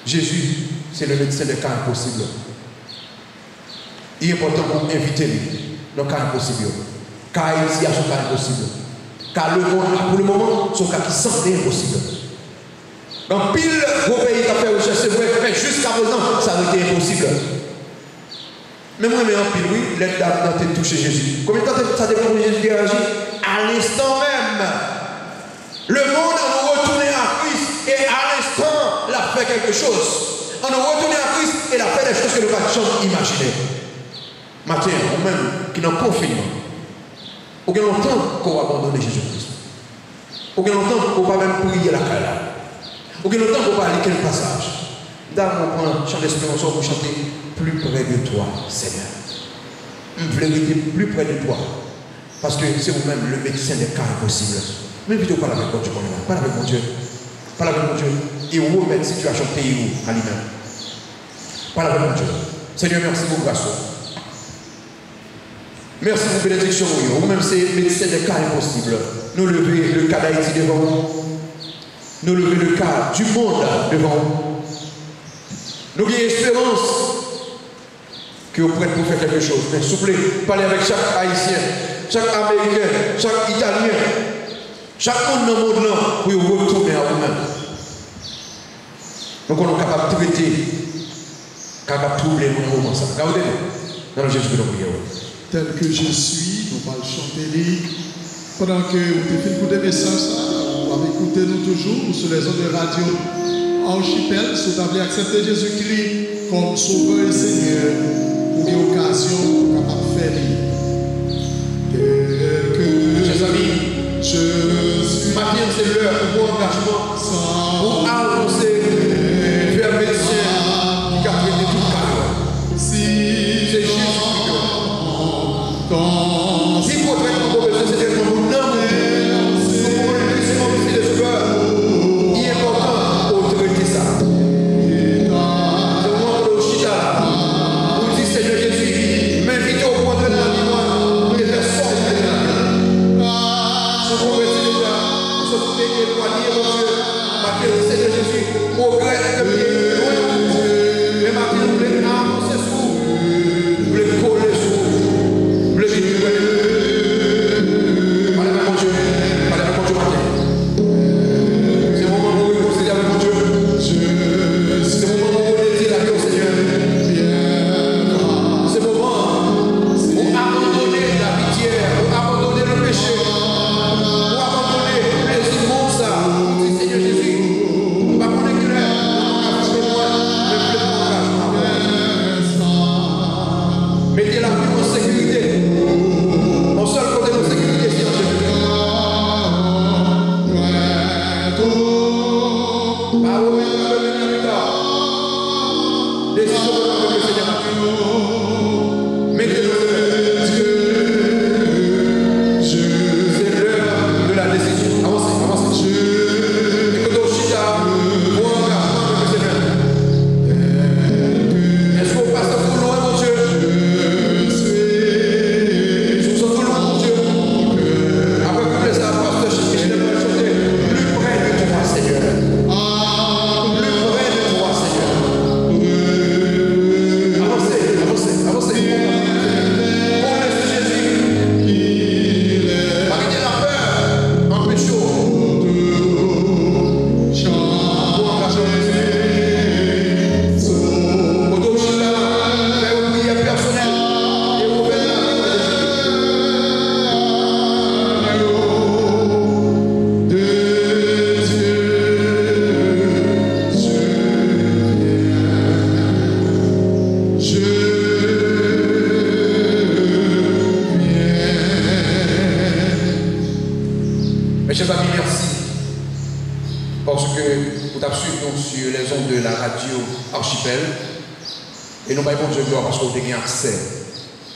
Jésus, c'est le médecin des cas impossibles. Il est important pour inviter lui dans le cas impossible. Car Haïti a son cas impossible. Car le monde, pour le moment, son cas qui semblait impossible. Dans pile, gros pays qui a fait recherche, c'est vrai, mais jusqu'à présent, ça a été impossible. Mais moi, mais en pile, oui, l'aide d'âme a touché Jésus. Combien de temps ça dépend de Jésus qui réagit? À l'instant même. Le monde a retourné à Christ et à l'instant, il a fait quelque chose. On a retourné à Christ et il a fait des choses que nous ne pouvons jamais imaginer. Matin, ou même qui n'ont confinement. Aucun longtemps qu'on va abandonner Jésus-Christ. Aucun longtemps qu'on va même prier la caille. Aucun longtemps qu'on va aller quel passage. Dans mon point, chant d'espérance, pour chanter plus près de toi, Seigneur. Je veux rester plus près de toi. Parce que c'est vous-même le médecin des cas impossibles. Mais plutôt parle avec mon Dieu. Parle avec mon Dieu. Parle avec mon Dieu. Et remettre la situation pays à lui-même. Parle avec mon Dieu. Seigneur, merci pour grâce. Merci pour la bénédiction. Vous-même, c'est le médecin des cas impossibles. Nous lever le cas d'Haïti devant vous. Nous lever le cas du monde devant vous. Nous avons espérance que vous prêtez pour faire quelque chose. Mais s'il vous plaît, parlez avec chaque Haïtien, chaque Américain, chaque Italien, chaque monde dans le monde là pour vous retourner à vous-même. Donc on est capable de traiter, capable de troubler le moment ça. Regardez-nous dans le Jésus de nos prières. Tel que je suis, nous allons chanter. Pendant que vous avez écouté le message, vous avez écouté nous toujours sur les ondes de radio Archipel, si vous avez accepté Jésus-Christ comme Sauveur et Seigneur, pour une occasion capable de faire. Chers amis, Matin, c'est l'heure pour vos engagements, pour annoncer vers médecin qui a traité tout le cas. C'est Jésus qui si vous traitez vos besoins, c'est pour nous nommer, pour le glissement de l'espoir. Il est important pour traiter ça. C'est le moment de Chita. Vous dites Seigneur Jésus, m'invitez au point de la vie, pour les faire sortir de la vie. Si vous remettez déjà, vous êtes éloignés, mon Dieu, Matin, Seigneur Jésus, progresse de pied. Mais Matin, vous voulez annoncer sur vous, vous voulez coller sur vous, vous voulez vivre.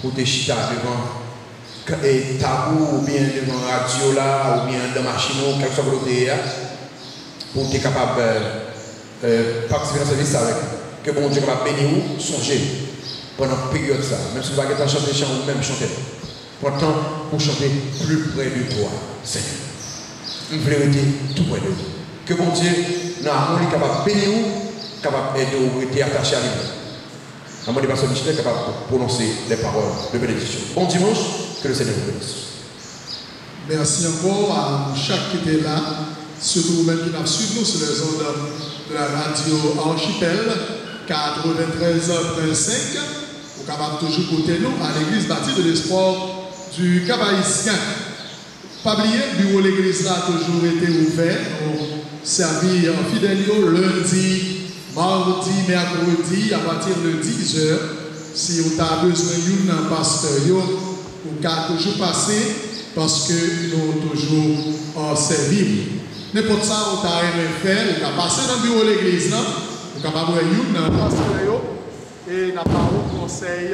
Pour te chita devant tabou ou bien devant radio là ou bien dans la machine ou quelque chose de l'autre pour être capable de participer dans ce service avec que bon Dieu va bénir ou songer pendant la période ça même si vous n'avez pas chanter chant ou même chanter pourtant pour chanter plus près de toi Seigneur une vérité tout près de vous que bon Dieu dans l'amour est capable de bénir ou capable d'aider ou être attaché à lui. À mon pasteur Michel est capable de prononcer les paroles de bénédiction. Bon dimanche, que le Seigneur vous bénisse. Merci encore à chaque qui était là, surtout vous-même qui nous suivi nous sur les ondes de la radio Archipel 93.5. Vous capable toujours côté nous à l'église bâtie de l'espoir du Cap-Haïtien. Pas oublier, le bureau de l'église là a toujours été ouvert. Nous servir fidèles lundi, mardi, mercredi, à partir de 10h, si vous avez besoin d'un pasteur, vous pouvez toujours passer parce que nous toujours en servir. N'importe ça, vous avez faire, vous pouvez passer dans le bureau de l'église, vous pouvez avoir un pasteur et n'a pas au conseil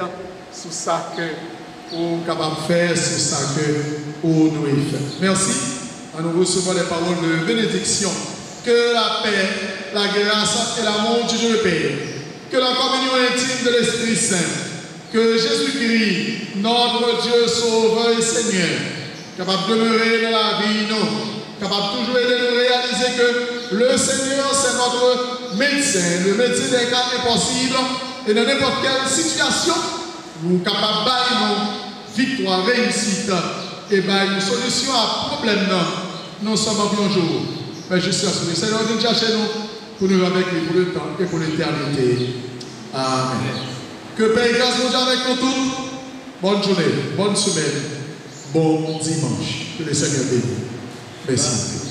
sur ça que vous capable de faire, sur ça que vous devez faire. Merci. À nous recevoir les paroles de bénédiction. Que la paix, la grâce et l'amour du Dieu le Père, que la communion intime de l'Esprit Saint, que Jésus-Christ, notre Dieu Sauveur et Seigneur, capable de demeurer dans la vie, nous, capable toujours de nous réaliser que le Seigneur, c'est notre médecin, le médecin des cas impossibles, et dans n'importe quelle situation, nous sommes capables de victoire, réussite, et une solution à problème. Nous sommes en bon jour. Mais je suis assuré, Seigneur, viens chercher nous pour nous avec lui pour le temps et pour l'éternité. Amen. Que Père et grâce nous avec nous tous. Bonne journée, bonne semaine. bon dimanche. Que le Seigneur bénisse. Merci.